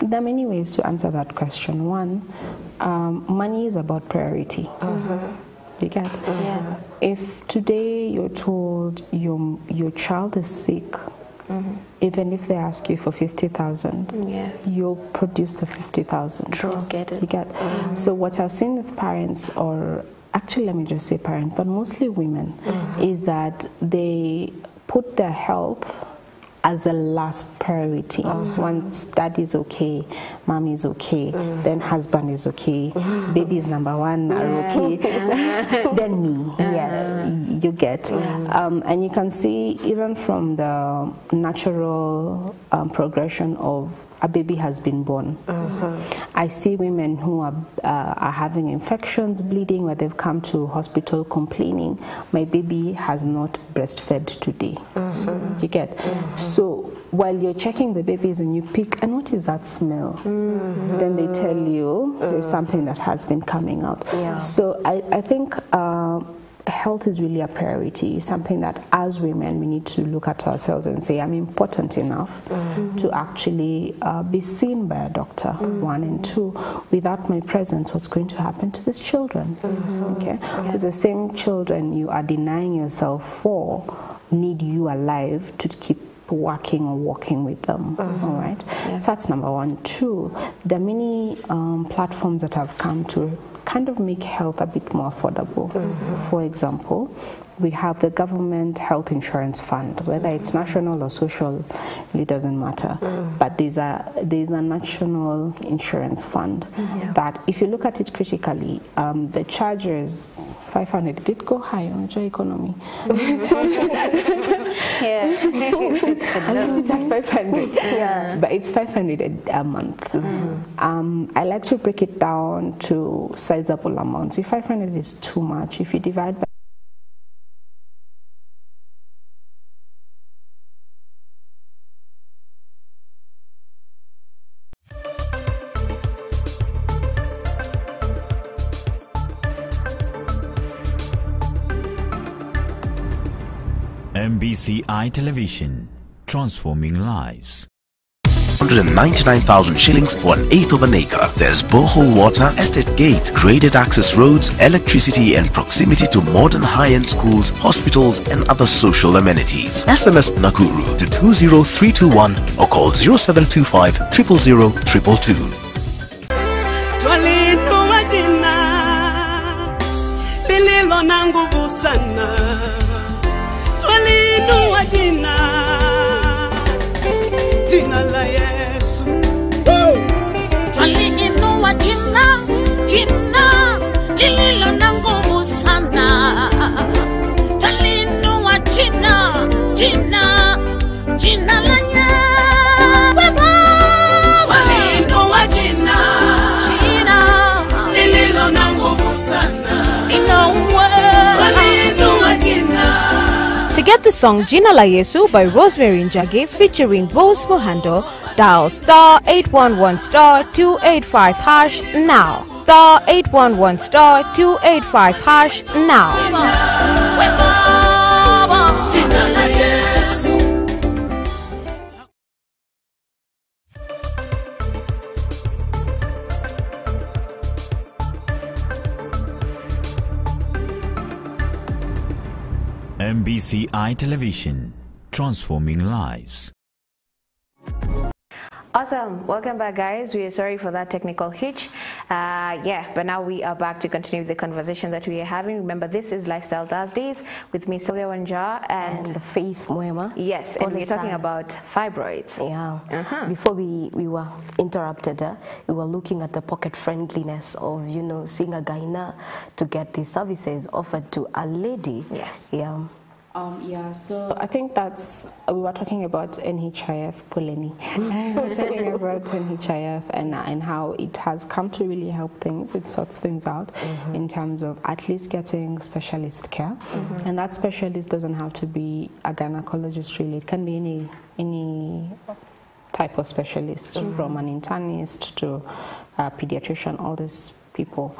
Speaker 3: There are many ways to answer that question. One, money is about priority. You get? If today you're told your child is sick, even if they ask you for 50,000, you'll produce the 50,000.
Speaker 1: True. Get it.
Speaker 3: You get? So what I've seen with parents, or actually let me just say parents, but mostly women, is that they put their health as a last priority. Once dad is okay, mom is okay, then husband is okay, baby is number one, are okay, then me. Yes, you get. And you can see even from the natural progression of a baby has been born. I see women who are having infections, bleeding, where they've come to hospital complaining, my baby has not breastfed today. You get? So while you're checking the babies and you pick, and what is that smell? Then they tell you there's something that has been coming out. So I think health is really a priority, something that as women we need to look at ourselves and say, I'm important enough to actually be seen by a doctor, one, and two, without my presence, what's going to happen to these children? Okay, because the same children you are denying yourself for need you alive to keep working or walking with them. All right, so that's number one. Two, there are many platforms that have come to kind of make health a bit more affordable. For example, we have the government health insurance fund, whether it's national or social, it doesn't matter. But there's a national insurance fund that, if you look at it critically, the charges 500 did go high on the economy. I left it at 500, but it's 500 a month. I like to break it down to sizable amounts. If 500 is too much, if you divide by
Speaker 4: MBCI Television, transforming lives.
Speaker 5: 199,000 shillings for an eighth of an acre. There's borehole water, estate gate, graded access roads, electricity, and proximity to modern high-end schools, hospitals, and other social amenities. SMS Nakuru to 20321 or call 0725 000 222.
Speaker 6: Jina la Yesu, twaliinua jina, jina lililo na nguvu sana. Twaliinua jina, jina, jina la Yesu. Twaliinua jina, jina lililo na nguvu sana. Twaliinua jina.
Speaker 7: To get the song Jina La Yesu by Rosemary Njage featuring Bose Mohando, dial star 811 star 285 hash now. Star 811 star 285 hash now.
Speaker 6: Jina la Yesu.
Speaker 4: MBCI Television, transforming lives.
Speaker 1: Awesome. Welcome back, guys. We are sorry for that technical hitch. But now we are back to continue the conversation that we are having. Remember, this is Lifestyle Thursdays with me, Sylvia Wanja, and
Speaker 2: Faith Mwema.
Speaker 1: Yes, and we're talking about fibroids.
Speaker 2: Yeah. Before we were interrupted, we were looking at the pocket friendliness of, seeing a gyna to get these services offered to a lady.
Speaker 1: Yes.
Speaker 2: Yeah.
Speaker 3: So I think we were talking about NHIF, Poleni. We were talking about NHIF and how it has come to really help things. It sorts things out in terms of at least getting specialist care. And that specialist doesn't have to be a gynecologist really. It can be any type of specialist, from an internist to a pediatrician, all these people.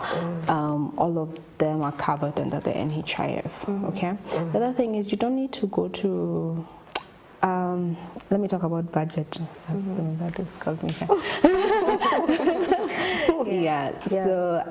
Speaker 3: All of them are covered under the NHIF. Okay. The other thing is you don't need to go to. Let me talk about budget. That is called me. So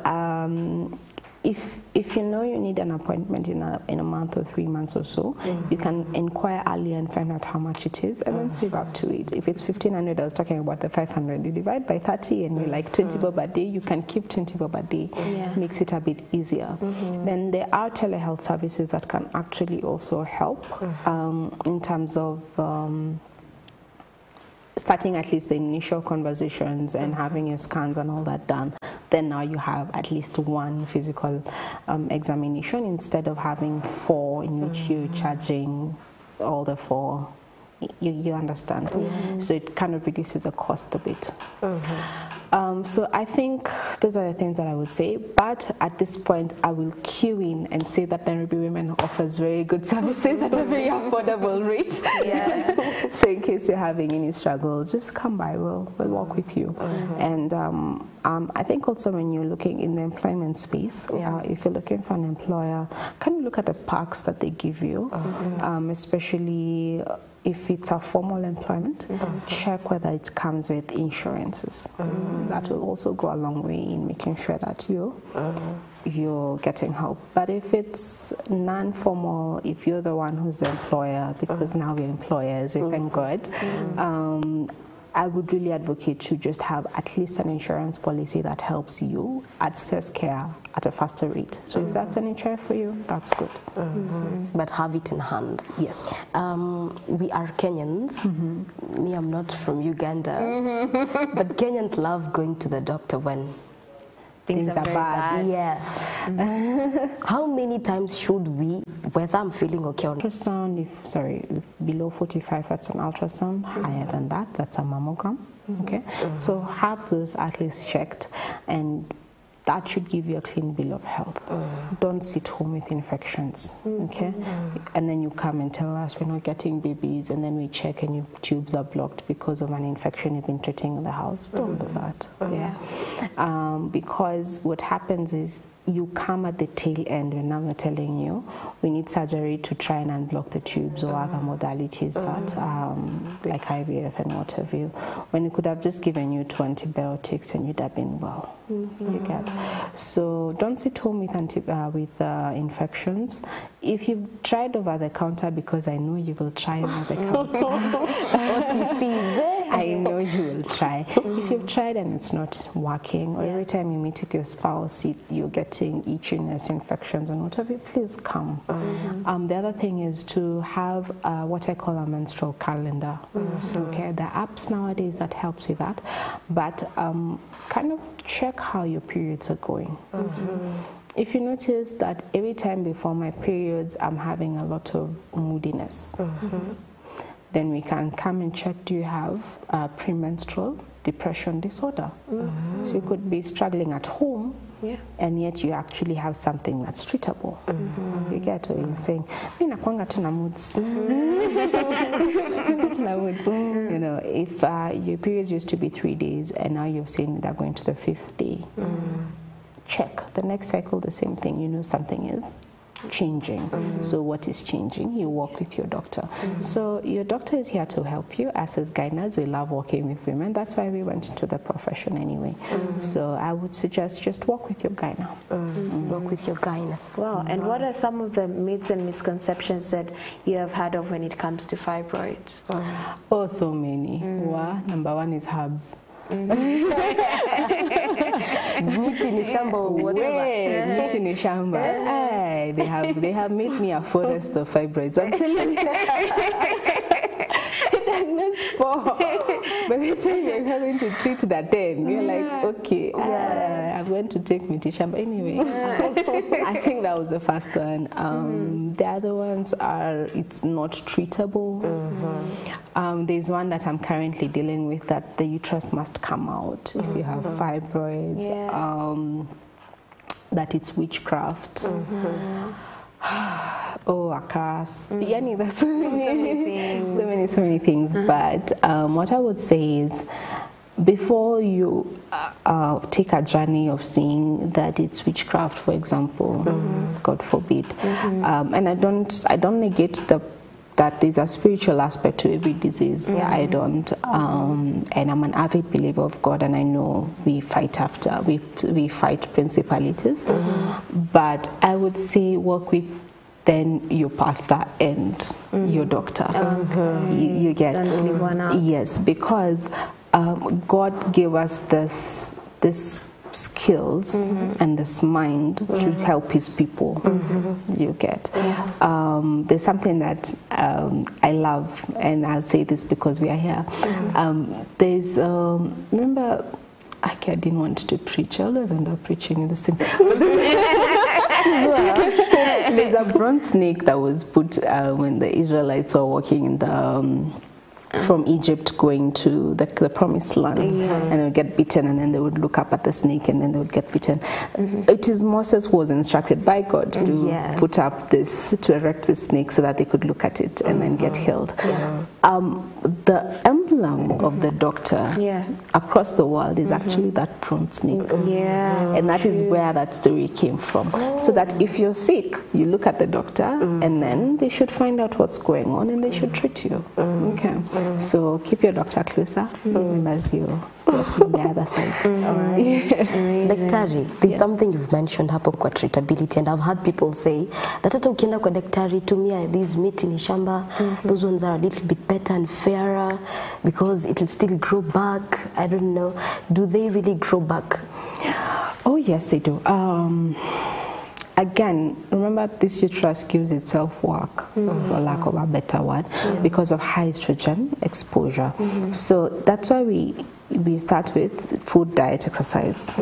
Speaker 3: if you know you need an appointment in a month or 3 months or so, you can inquire early and find out how much it is, and then save up to it. If it's 1,500, I was talking about the 500. You divide by 30, and you're like 20 bob a day. You can keep 20 bob a day. Makes it a bit easier. Then there are telehealth services that can actually also help in terms of starting at least the initial conversations and having your scans and all that done. Then now you have at least one physical examination instead of having 4 in which you're charging all the 4 You understand? So it kind of reduces the cost a bit. So I think those are the things that I would say. But at this point, I will cue in and say that Nairobi Women offers very good services at a very affordable rate. So in case you're having any struggles, just come by. We'll work with you. And I think also when you're looking in the employment space, if you're looking for an employer, kind of look at the perks that they give you, especially if it's a formal employment, check whether it comes with insurances. That will also go a long way in making sure that you're getting help. But if it's non-formal, if you're the one who's the employer, because now we're employers, we thank God, I would really advocate to just have at least an insurance policy that helps you access care at a faster rate. So if that's an insurance for you, that's good.
Speaker 2: But have it in hand.
Speaker 3: Yes.
Speaker 2: We are Kenyans. Me, I'm not from Uganda. But Kenyans love going to the doctor when
Speaker 3: things are bad.
Speaker 2: Yes. How many times should we, whether I'm feeling okay or not?
Speaker 3: Ultrasound, if below 45, that's an ultrasound. Higher than that, that's a mammogram. Okay. So have those at least checked, and that should give you a clean bill of health. Don't sit home with infections, okay? And then you come and tell us we're not getting babies, and then we check and your tubes are blocked because of an infection you've been treating in the house. Don't do that, because what happens is you come at the tail end when now we're telling you we need surgery to try and unblock the tubes or other modalities that like IVF and what have you, when you could have just given you 2 antibiotics and you'd have been well. You get. So don't sit home with infections. If you've tried over the counter, because I know you will try over the counter. I know you will try. If you've tried and it's not working, or every time you meet with your spouse, you're getting itchiness, infections, and whatever, please come. The other thing is to have what I call a menstrual calendar. Okay, there are apps nowadays that helps with that, but kind of check how your periods are going. If you notice that every time before my periods, I'm having a lot of moodiness, then we can come and check, do you have premenstrual depression disorder? So you could be struggling at home, and yet you actually have something that's treatable. You get what you're saying? Moods. You know, if your periods used to be 3 days and now you've seen they're going to the 5th day, check. The next cycle, the same thing. You know something is changing. So what is changing? You work with your doctor. So your doctor is here to help you. Us as gynaes, we love working with women. That's why we went into the profession anyway. So I would suggest just work with your gyna.
Speaker 2: Work with your gyna.
Speaker 1: Wow. And what are some of the myths and misconceptions that you have heard of when it comes to fibroids?
Speaker 3: Oh, so many. Number one is herbs.
Speaker 2: Meat in shamba or whatever.
Speaker 3: Meat in shamba. Hey, they have made me a forest of fibroids. I'm telling you. Diagnosed 4. By the time you're having to treat the 10, you're like, okay, I'm going to take meat in shamba anyway. I think that was the first one. The other ones are it's not treatable. There's one that I'm currently dealing with, that the uterus must come out if you have fibroids. That it's witchcraft. Oh, Akas. Yani, there's so many things. But what I would say is, before you take a journey of seeing that it's witchcraft, for example, God forbid, and I don't negate that there's a spiritual aspect to every disease. I don't, and I'm an avid believer of God, and I know we fight principalities. But I would say work with then your pastor and your doctor. You get yes, because God gave us this skills and this mind to help his people. You get there's something that I love, and I'll say this because we are here. There's remember, I didn't want to preach. I always end up preaching in this thing. There's a bronze snake that was put when the Israelites were walking in the from Egypt going to the promised land, and they would get bitten, and then they would look up at the snake, and then they would get bitten. It is Moses who was instructed by God to put up this, to erect this snake so that they could look at it and then get healed. The emblem of the doctor across the world is actually that bronze snake, and that is where that story came from. So that if you're sick, you look at the doctor, and then they should find out what's going on, and they should treat you. Okay. So keep your doctor closer as you work on the other side.
Speaker 2: Daktari, there's something you've mentioned hapo kwa treatability, and I've heard people say that hata ukienda kwa daktari tumia these meat in shamba, those ones are a little bit better and fairer because it will still grow back. I don't know. Do they really grow back?
Speaker 3: Oh yes, they do. Again, remember this uterus gives itself work, for lack of a better word, because of high estrogen exposure. So that's why we start with food, diet, exercise.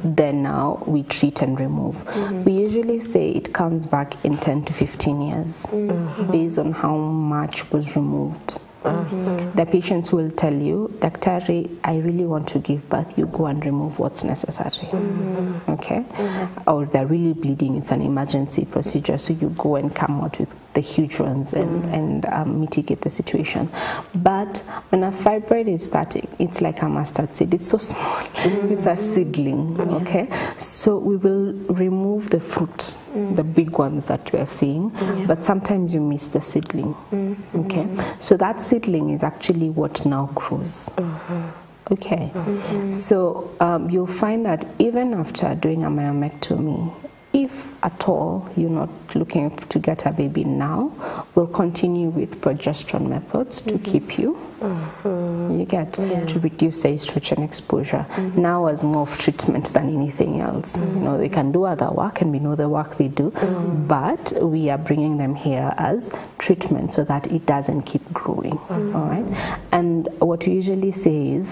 Speaker 3: Then now we treat and remove. We usually say it comes back in 10 to 15 years based on how much was removed. The patients will tell you, Daktari, I really want to give birth. You go and remove what's necessary. Okay? Or they're really bleeding, it's an emergency procedure, so you go and come out with the huge ones and mitigate the situation. But when a fibroid is starting, it's like a mustard seed. It's so small. It's a seedling. Okay? So we will remove the fruit, the big ones that we are seeing, but sometimes you miss the seedling. Okay? So that seedling is actually what now grows. Okay, so you'll find that even after doing a myomectomy, if at all you're not looking to get a baby now, we'll continue with progesterone methods to keep you. You get to reduce the estrogen exposure. Now as more of treatment than anything else. You know, they can do other work, and we know the work they do, but we are bringing them here as treatment so that it doesn't keep growing. All right, and what we usually say is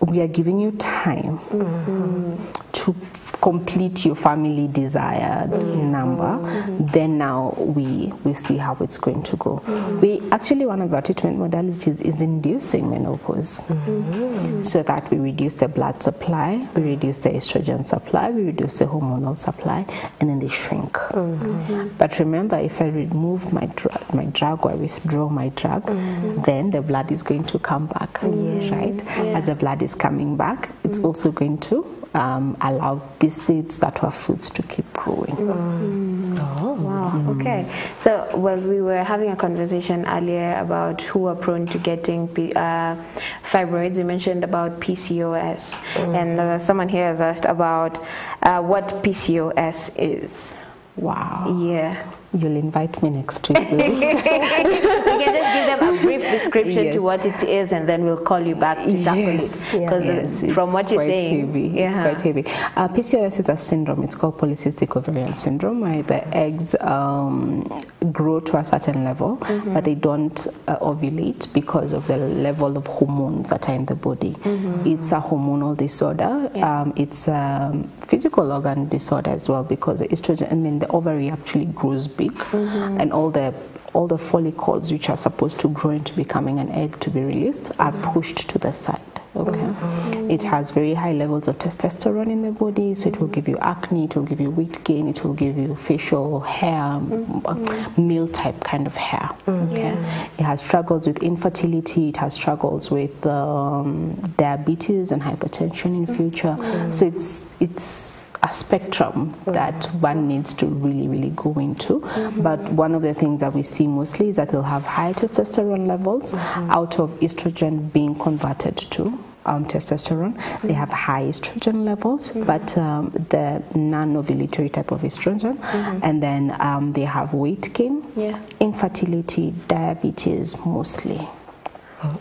Speaker 3: we are giving you time to complete your family desired number, then now we see how it's going to go. We actually, one of our treatment modalities is inducing menopause, so that we reduce the blood supply, we reduce the estrogen supply, we reduce the hormonal supply, and then they shrink. But remember, if I remove my drug or I withdraw my drug, then the blood is going to come back, right? As the blood is coming back, it's also going to allow these seeds that were fruits to keep growing.
Speaker 1: Wow. Okay. So, well, we were having a conversation earlier about who are prone to getting fibroids. We mentioned about PCOS, and someone here has asked about what PCOS is.
Speaker 3: Wow.
Speaker 1: Yeah.
Speaker 3: You'll invite me next week.
Speaker 1: We can just give them a brief description to what it is, and then we'll call you back to tackle it. Because from what you're saying,
Speaker 3: it's quite heavy. PCOS is a syndrome. It's called polycystic ovarian syndrome, where the eggs grow to a certain level, but they don't ovulate because of the level of hormones that are in the body. It's a hormonal disorder. It's a physical organ disorder as well, because the estrogen, and then the ovary actually grows big, and all the follicles which are supposed to grow into becoming an egg to be released are pushed to the side. Okay, it has very high levels of testosterone in the body, so it will give you acne, it will give you weight gain, it will give you facial hair, male type kind of hair. Okay, it has struggles with infertility, it has struggles with diabetes and hypertension in future. So it's a spectrum that one needs to really go into. But one of the things that we see mostly is that they'll have high testosterone levels out of estrogen being converted to testosterone. They have high estrogen levels, but the non-ovulatory type of estrogen, and then they have weight gain, infertility, diabetes mostly.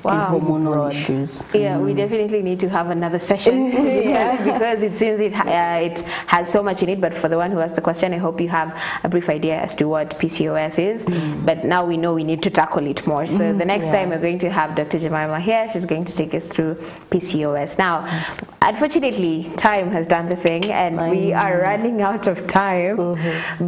Speaker 1: Wow.
Speaker 3: Hormonal issues.
Speaker 1: Yeah, we definitely need to have another session to discuss it, because it seems it has so much in it. But for the one who asked the question, I hope you have a brief idea as to what PCOS is. But now we know we need to tackle it more. So the next time we're going to have Dr. Jemima here. She's going to take us through PCOS. Now, unfortunately, time has done the thing, and we are running out of time.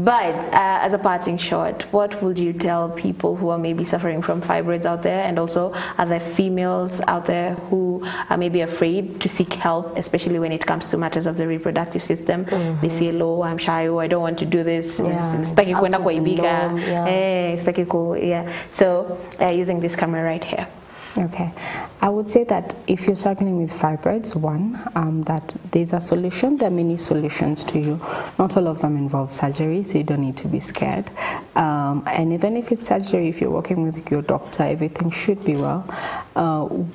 Speaker 1: But as a parting shot, what would you tell people who are maybe suffering from fibroids out there, and also other females out there who are maybe afraid to seek help, especially when it comes to matters of the reproductive system? They feel, oh, I'm shy, oh, I don't want to do this. So using this camera right here.
Speaker 3: Okay, I would say that if you're struggling with fibroids, that there's a solution. There are many solutions to you. Not all of them involve surgery, so you don't need to be scared. And even if it's surgery, if you're working with your doctor, everything should be well.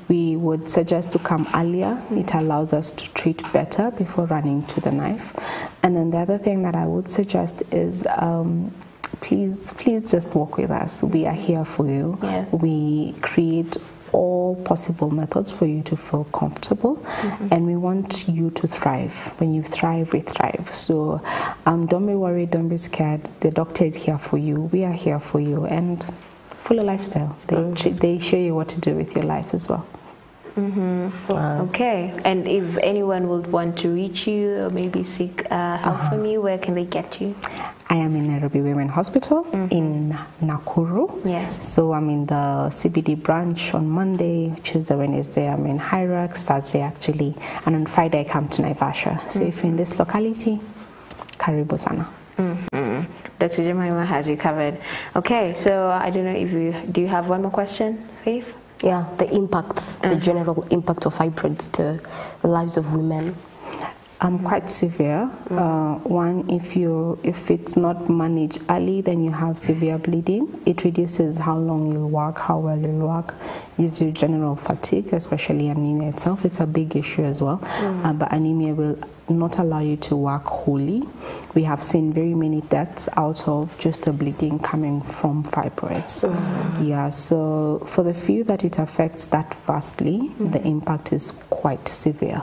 Speaker 3: We would suggest to come earlier. It allows us to treat better before running to the knife. And then the other thing that I would suggest is please just work with us. We are here for you. Yeah. We create all possible methods for you to feel comfortable, and we want you to thrive. When you thrive, we thrive. So don't be worried, don't be scared. The doctor is here for you. We are here for you, and follow lifestyle. They show you what to do with your life as well.
Speaker 1: Okay, and if anyone would want to reach you or maybe seek help from you, where can they get you?
Speaker 3: I am in Nairobi Women Hospital in Nakuru.
Speaker 1: Yes.
Speaker 3: So I'm in the CBD branch on Monday, Tuesday, Wednesday I'm in Hyrax, Thursday actually, and on Friday I come to Naivasha. So if you're in this locality, karibu sana.
Speaker 1: Dr. Jemima has you covered. Okay, so I don't know do you have one more question, Faith?
Speaker 2: Yeah, the impact, the general impact of fibroids to the lives of women.
Speaker 3: Quite severe. One, if it's not managed early, then you have severe bleeding. It reduces how long you'll work, how well you'll work, gives you general fatigue, especially anemia itself. It's a big issue as well. But anemia will not allow you to work wholly. We have seen very many deaths out of just the bleeding coming from fibroids. Yeah, so for the few that it affects that vastly, the impact is quite severe.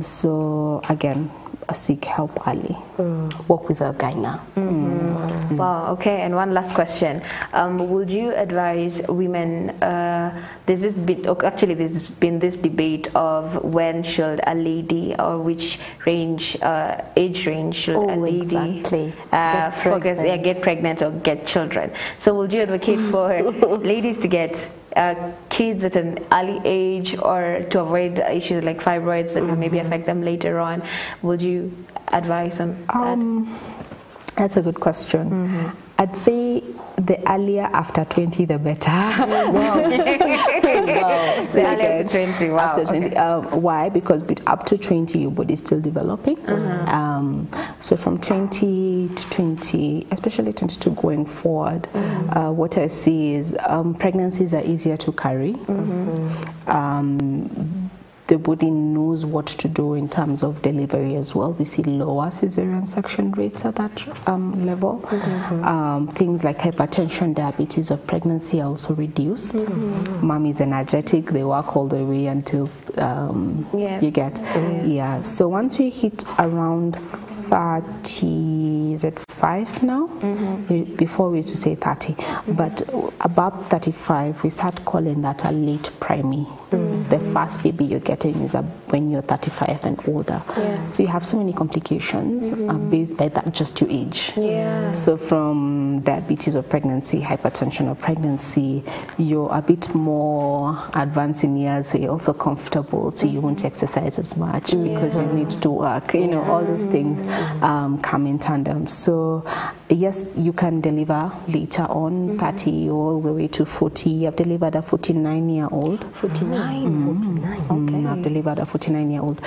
Speaker 3: So again, seek help early.
Speaker 2: Work with a gyna.
Speaker 1: Wow, okay, and one last question. Would you advise women, there's been this debate of when should a lady, or which age range should a lady get pregnant or get children? So would you advocate for ladies to get kids at an early age, or to avoid issues like fibroids that will maybe affect them later on? Would you advise on that?
Speaker 3: That's a good question. I'd say the earlier after 20, the better.
Speaker 1: The earlier after 20, wow.
Speaker 3: After 20. Why? Because up to 20, your body is still developing. So from 20 to 20, especially 22 going forward, what I see is pregnancies are easier to carry. The body knows what to do in terms of delivery as well. We see lower cesarean section rates at that level. Things like hypertension, diabetes of pregnancy are also reduced. Mom is energetic, they work all the way until you get. So once we hit around 30, is it 5 now? Before we used to say 30, but above 35, we start calling that a late primary. The first baby you're getting is when you're 35 and older. So you have so many complications based by that just your age. So from diabetes of pregnancy, hypertension of pregnancy, you're a bit more advanced in years, so you're also comfortable, so you won't exercise as much because you need to work. You know, all those things come in tandem. So yes, you can deliver later on, 30 all the way to 40. I've delivered a 49-year-old.
Speaker 2: 49. Okay.
Speaker 3: I've delivered a 49-year-old.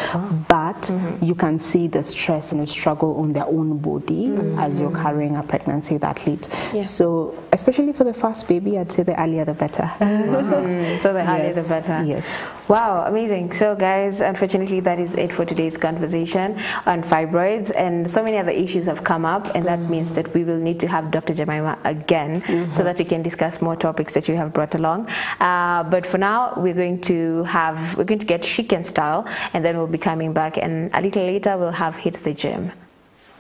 Speaker 3: But you can see the stress and the struggle on their own body as you're carrying a pregnancy that late. So especially for the first baby, I'd say the earlier the better.
Speaker 1: So the earlier the better.
Speaker 3: Yes.
Speaker 1: Wow, amazing. So guys, unfortunately that is it for today's conversation on fibroids, and so many other issues have come up, and that means that we will need to have Dr. Jemima again so that we can discuss more topics that you have brought along. But for now, we're going to get chic and style, and then we'll be coming back, and a little later we'll have Hit the Gym.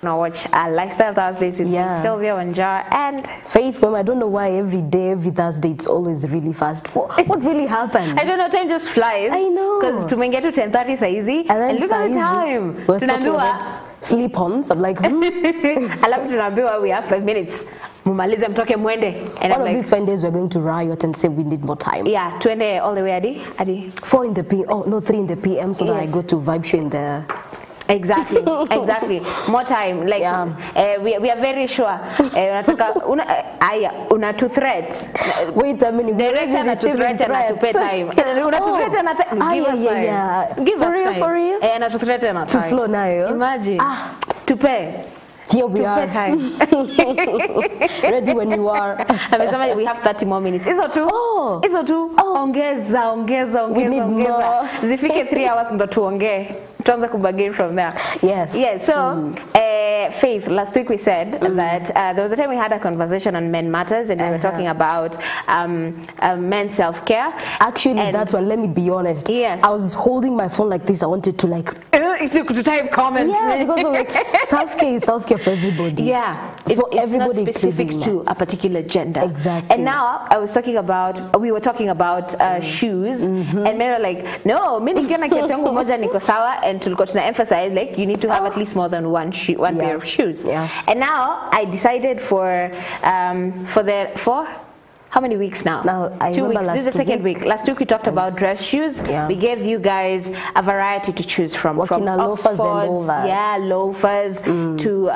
Speaker 1: Now watch Lifestyle Thursdays with Sylvia Wanjar and
Speaker 2: Faith. Mom, I don't know why every day, every Thursday, it's always really fast. What really happened?
Speaker 1: I don't know, time just flies.
Speaker 2: I know.
Speaker 1: Because to get to 10:30 is easy. And look at the time.
Speaker 2: We're talking about sleep-ons. I'm like,
Speaker 1: I love to we have 5 minutes. Mumalize mtoke mwende. And
Speaker 2: one of these 5 days we're going to riot and say we need more time.
Speaker 1: Yeah, 20 all the way Adi.
Speaker 2: 4 in the PM. Oh no, 3 in the PM so that I go to vibe show in the.
Speaker 1: Exactly, exactly. More time. Like we are very sure. Una to threat.
Speaker 2: Wait a minute.
Speaker 1: Director na to threat and to pay time. Una to threat and to give us time. Give us time. For real. And to threat and
Speaker 2: to flow now.
Speaker 1: Imagine. To pay.
Speaker 2: Here we are.
Speaker 1: Time.
Speaker 2: Ready when you are.
Speaker 1: We have 30 more minutes. Is it true? Is it true? Ongeza.
Speaker 2: We need more.
Speaker 1: Zifike 3 hours ndo tuongee. Tuanza kubagain from there.
Speaker 2: Yes.
Speaker 1: Yes. So, Faith, last week we said that there was a time we had a conversation on men matters and we were talking about men's self-care.
Speaker 2: Actually, that one, let me be honest.
Speaker 1: Yes.
Speaker 2: I was holding my phone like this. I wanted to like...
Speaker 1: to type comments.
Speaker 2: Yeah, because of like, self-care is self-care for everybody.
Speaker 1: Yeah.
Speaker 2: It's everybody
Speaker 1: not specific to a particular gender.
Speaker 2: Exactly.
Speaker 1: And now we were talking about shoes and men were like, no, mimi nikiona kiatu yangu moja niko sawa, and tulikuwa tuna emphasize like you need to have at least more than one pair of shoes.
Speaker 2: Yeah.
Speaker 1: And now I decided for how many weeks now?
Speaker 2: Now, I
Speaker 1: 2 weeks. This is the second week. Last week we talked about dress shoes.
Speaker 2: Yeah.
Speaker 1: We gave you guys a variety to choose from.
Speaker 2: From loafers and all that.
Speaker 1: Yeah, loafers to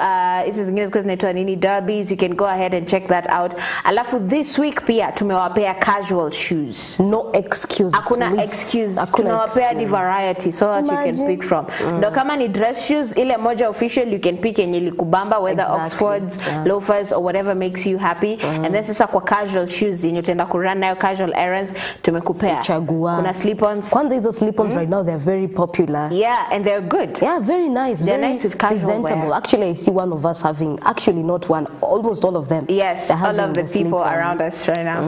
Speaker 1: derbies. You can go ahead and check that out. Alafu this week pia tumewapea casual shoes.
Speaker 2: No excuse.
Speaker 1: Hakuna excuse. Tumewapea the variety so that you can pick from. Ndo kama ni dress shoes, ile moja official you can pick yenye likubamba, whether Oxfords, loafers or whatever makes you happy. And then sasa kwa casual shoes yenye utaenda kurun nayo casual errands tumekupea. Kuna slip-ons.
Speaker 2: Kwanza hizo slip-ons right now they're very popular.
Speaker 1: Yeah, and they're good.
Speaker 2: Yeah, very nice.
Speaker 1: They're
Speaker 2: very
Speaker 1: nice with casual
Speaker 2: presentable.
Speaker 1: wear.
Speaker 2: Actually, I see one of us having, actually not one, almost all of them.
Speaker 1: Yes, all of the people around us right now.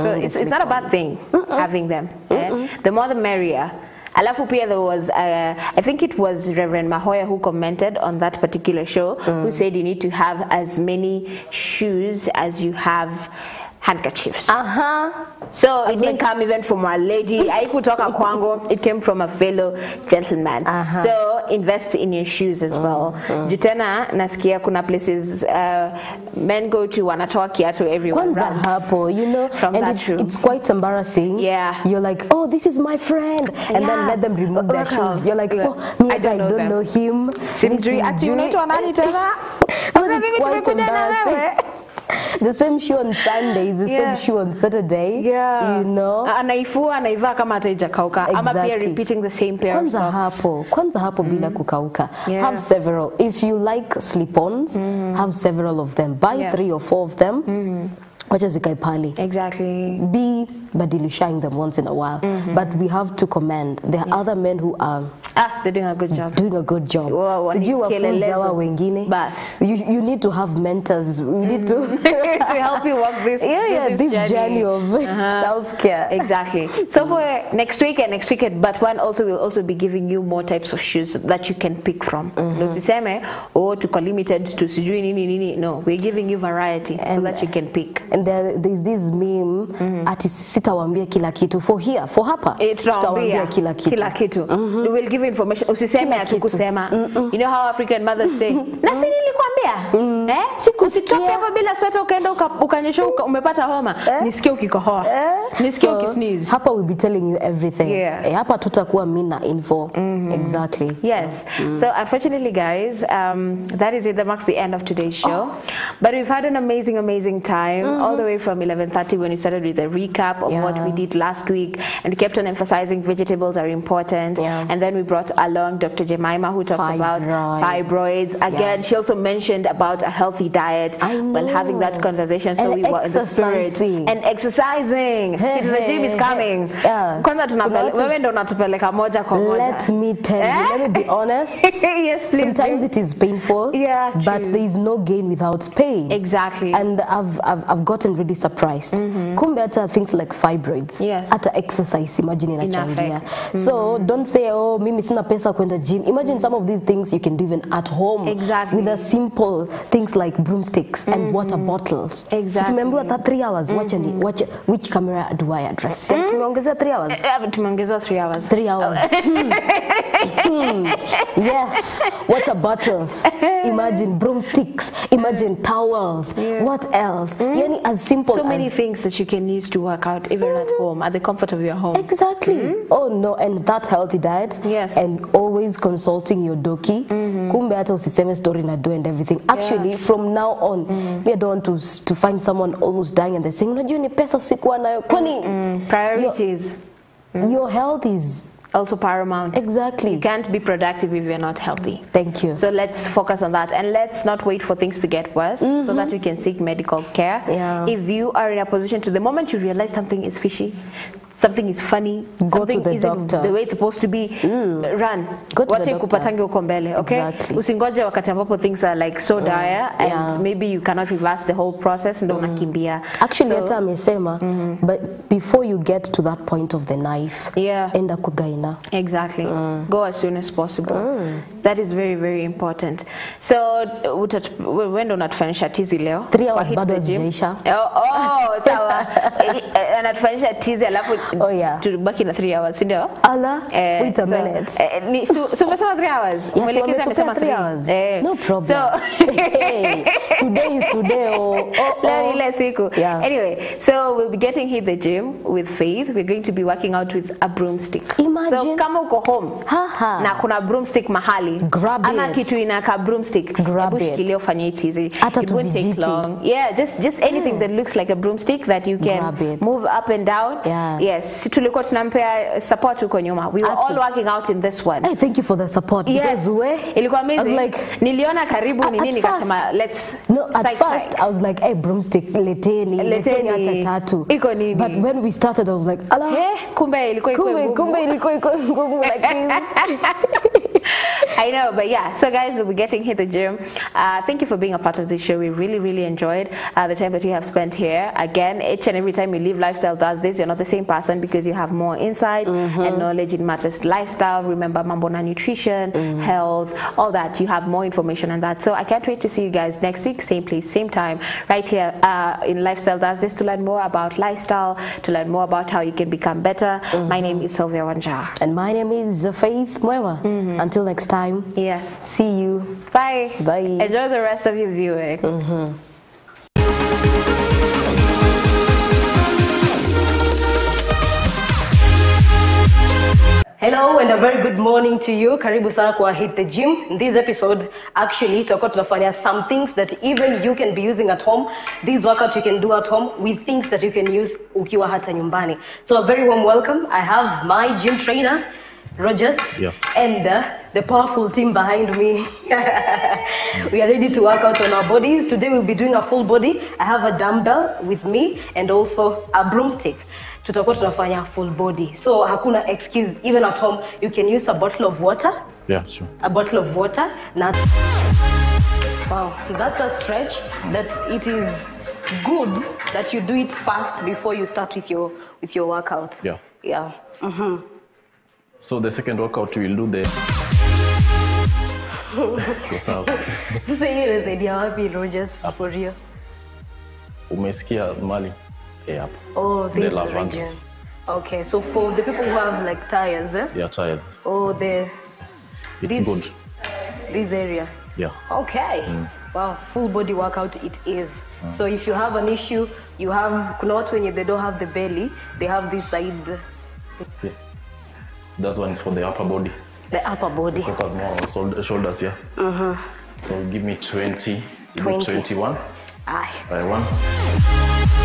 Speaker 1: So it's not a bad thing having them. The more the merrier. Alafu pia there was, I think it was Reverend Mahoya who commented on that particular show, who said you need to have as many shoes as you have handkerchiefs. So it didn't come even from a lady. Haikutoka kwangu. It came from a fellow gentleman. So invest in your shoes as well. Jutena nasikia kuna places men go to wanatoa kiatu everyone runs.
Speaker 2: Hapo, you know,
Speaker 1: from
Speaker 2: and
Speaker 1: that
Speaker 2: it's quite embarrassing.
Speaker 1: Yeah.
Speaker 2: You're like, oh, this is my friend, and then let them remove their shoes. You're like, oh, me, I don't know him.
Speaker 1: Simjui ati unaitwa nani tena?
Speaker 2: It's quite embarrassing. The same shoe on Sundays, the same shoe on Saturday.
Speaker 1: Yeah.
Speaker 2: You know.
Speaker 1: Anaifua anaiva kama haijakauka. Ama pia repeating the same pair of socks.
Speaker 2: Kwanza hapo bila kukauka. Have several. If you like slip-ons, have several of them. Buy 3 or 4 of them. Wacha zikae pali.
Speaker 1: Exactly.
Speaker 2: Be badilishing them once in a while. But we have to commend. There are other men who are
Speaker 1: they're doing a good job.
Speaker 2: Sijui wafunza wengine. You need to have mentors. You need to
Speaker 1: to help you walk this
Speaker 2: this journey of self-care.
Speaker 1: Exactly. So for next week and next week, but one also will also be giving you more types of shoes that you can pick from. Usiseme tuko limited to sijui nini. No, we're giving you variety so that you can pick.
Speaker 2: And there's this meme ati sitawambia kila kitu for hapa. Tutawambia kila kitu.
Speaker 1: We will give information. Usiseme hatukusema. You know how African mothers say, na si nilikwambia? Usitoke hapa bila sweta ukaenda ukanyesha umepata homa. Nisikie ukikohoa. Nisikie ukisneeze.
Speaker 2: Hapa we'll be telling you everything. Hapa tutakuwa mina info. Exactly.
Speaker 1: Yes. So unfortunately guys, that is it. That marks the end of today's show. But we've had an amazing time all the way from 11:30 when we started with a recap of what we did last week, and we kept on emphasizing vegetables are important. And then we brought along Dr. Jemima who talked about fibroids. Again, she also mentioned about a healthy diet while having that conversation. So we were in the spirit and exercising. The gym is coming. Wewe ndo unatupeleka moja kwa moja.
Speaker 2: Let me tell you, let me be honest.
Speaker 1: Yes, please.
Speaker 2: Sometimes it is painful, but there is no gain without pain.
Speaker 1: Exactly.
Speaker 2: And I've got gotten really surprised. Kumbe hata things like fibroids, hata exercise, imagine inachangia. So don't say, oh, mimi sina pesa kwenda gym. Imagine some of these things you can do even at home.
Speaker 1: Exactly.
Speaker 2: With a simple things like broomsticks and water bottles.
Speaker 1: Exactly.
Speaker 2: So tumeambiwa that 3 hours. Watch which camera do I address? Tumeongezea 3 hours.
Speaker 1: Tumeongezea 3 hours.
Speaker 2: 3 hours. Yes. Water bottles. Imagine broomsticks. Imagine towels. What else? Yani as simple
Speaker 1: so
Speaker 2: as
Speaker 1: many things that you can use to work out even at home, at the comfort of your home.
Speaker 2: Exactly. Oh no, and that healthy diet.
Speaker 1: Yes.
Speaker 2: And always consulting your doki. Kumbe hata usiseme story na do and everything. Actually, from now on, we don't want to find someone almost dying and they're saying, unajua ni pesa sikuwa nayo. Kwani
Speaker 1: priorities.
Speaker 2: Your health is
Speaker 1: also paramount.
Speaker 2: Exactly.
Speaker 1: You can't be productive if you're not healthy.
Speaker 2: Thank you.
Speaker 1: So let's focus on that, and let's not wait for things to get worse so that we can seek medical care.
Speaker 2: Yeah.
Speaker 1: If you are in a position to, the moment you realize something is fishy, something is funny,
Speaker 2: go
Speaker 1: something
Speaker 2: to the
Speaker 1: isn't
Speaker 2: doctor.
Speaker 1: the way it's supposed to be, run.
Speaker 2: Go to
Speaker 1: Wacha
Speaker 2: the doctor.
Speaker 1: ikupatange uko mbele, okay?
Speaker 2: Exactly.
Speaker 1: Usingoje wakati ambapo things are like so dire and maybe you cannot reverse the whole process, ndo unakimbia.
Speaker 2: Actually, hata amesema, but before you get to that point of the knife, enda kugaina.
Speaker 1: Exactly. Go as soon as possible. That is very, very important. So, when unatufanyisha tizi leo?
Speaker 2: 3 hours bado hazijaisha.
Speaker 1: Oh, sawa. Anatufanyisha tizi alafu tubaki na 3 hours, ndio?
Speaker 2: Ala, wait a minute.
Speaker 1: So umesema 3 hours?
Speaker 2: Yes, amesema 3 hours. No problem.
Speaker 1: So,
Speaker 2: today is today.
Speaker 1: Leo ile siku. Anyway, so we'll be getting hit the gym with Faith. We're going to be working out with a broomstick.
Speaker 2: Imagine.
Speaker 1: So kama uko home na kuna broomstick mahali,
Speaker 2: grab
Speaker 1: ama
Speaker 2: it.
Speaker 1: kitu inaka broomstick,
Speaker 2: grab it.
Speaker 1: Shikilia ufanye it easy.
Speaker 2: It
Speaker 1: won't take long. Yeah, just anything that looks like a broomstick that you can move up and down. Yes, tulikuwa tunampea support huko nyuma. We were all working out in this one.
Speaker 2: Hey, thank you for the support.
Speaker 1: Yes, ilikuwa amazing.
Speaker 2: Like,
Speaker 1: niliona karibu ni nini nikasema let's.
Speaker 2: No, at first I was like, hey, broomstick leteni hata tatu.
Speaker 1: Iko nini?
Speaker 2: But when we started I was like, ala,
Speaker 1: kumbe ilikuwa
Speaker 2: ngumu like this.
Speaker 1: I know, but yeah. So guys, we'll be getting hit the gym. Thank you for being a part of this show. We really, really enjoyed the time that you have spent here. Again, each and every time you leave Lifestyle Does This, you're not the same person because you have more insight and knowledge in matters lifestyle. Remember, mambo na nutrition, health, all that. You have more information on that. So I can't wait to see you guys next week, same place, same time, right here in Lifestyle Does This, to learn more about lifestyle, to learn more about how you can become better. My name is Sylvia Wanja.
Speaker 2: And my name is Faith Mwema. Until next time.
Speaker 1: Yes.
Speaker 2: See you.
Speaker 1: Bye.
Speaker 2: Bye.
Speaker 1: Enjoy the rest of your viewing.
Speaker 2: Hello and a very good morning to you. Karibu sana kwa Hit the Gym. In this episode, actually, tutakuwa tunafanya some things that even you can be using at home. These workouts you can do at home with things that you can use ukiwa hata nyumbani. So a very warm welcome. I have my gym trainer, Rogers, and the powerful team behind me. We are ready to work out on our bodies. Today we'll be doing a full body. I have a dumbbell with me and also a broomstick. Tutakuwa tunafanya full body. So hakuna excuse. Even at home, you can use a bottle of water.
Speaker 8: Yeah, sure.
Speaker 2: A bottle of water. Now, wow, that's a stretch. That it is good that you do it fast before you start with your workout.
Speaker 8: Yeah.
Speaker 2: Yeah.
Speaker 8: So the second workout we will do the.
Speaker 2: Sasa hiyo inasaidia wapi, Rogers, for real?
Speaker 8: Umesikia mali? Yeah.
Speaker 2: Oh,
Speaker 8: the
Speaker 2: this
Speaker 8: region.
Speaker 2: region. Okay, so for the people who have like tires,
Speaker 8: Yeah, tires.
Speaker 2: Oh,
Speaker 8: it's good.
Speaker 2: This area.
Speaker 8: Yeah.
Speaker 2: Okay. Wow, full body workout it is. So if you have an issue, you have, kuna watu wenye they don't have the belly, they have this side.
Speaker 8: Yeah. That one is for the upper body.
Speaker 2: The upper body.
Speaker 8: Focus more on shoulders, yeah. So give me 20. 21.
Speaker 2: Aye.
Speaker 8: By 1.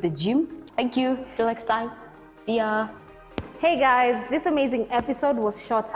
Speaker 2: The gym. Thank you. Till next time. See ya.
Speaker 1: Hey guys, this amazing episode was shot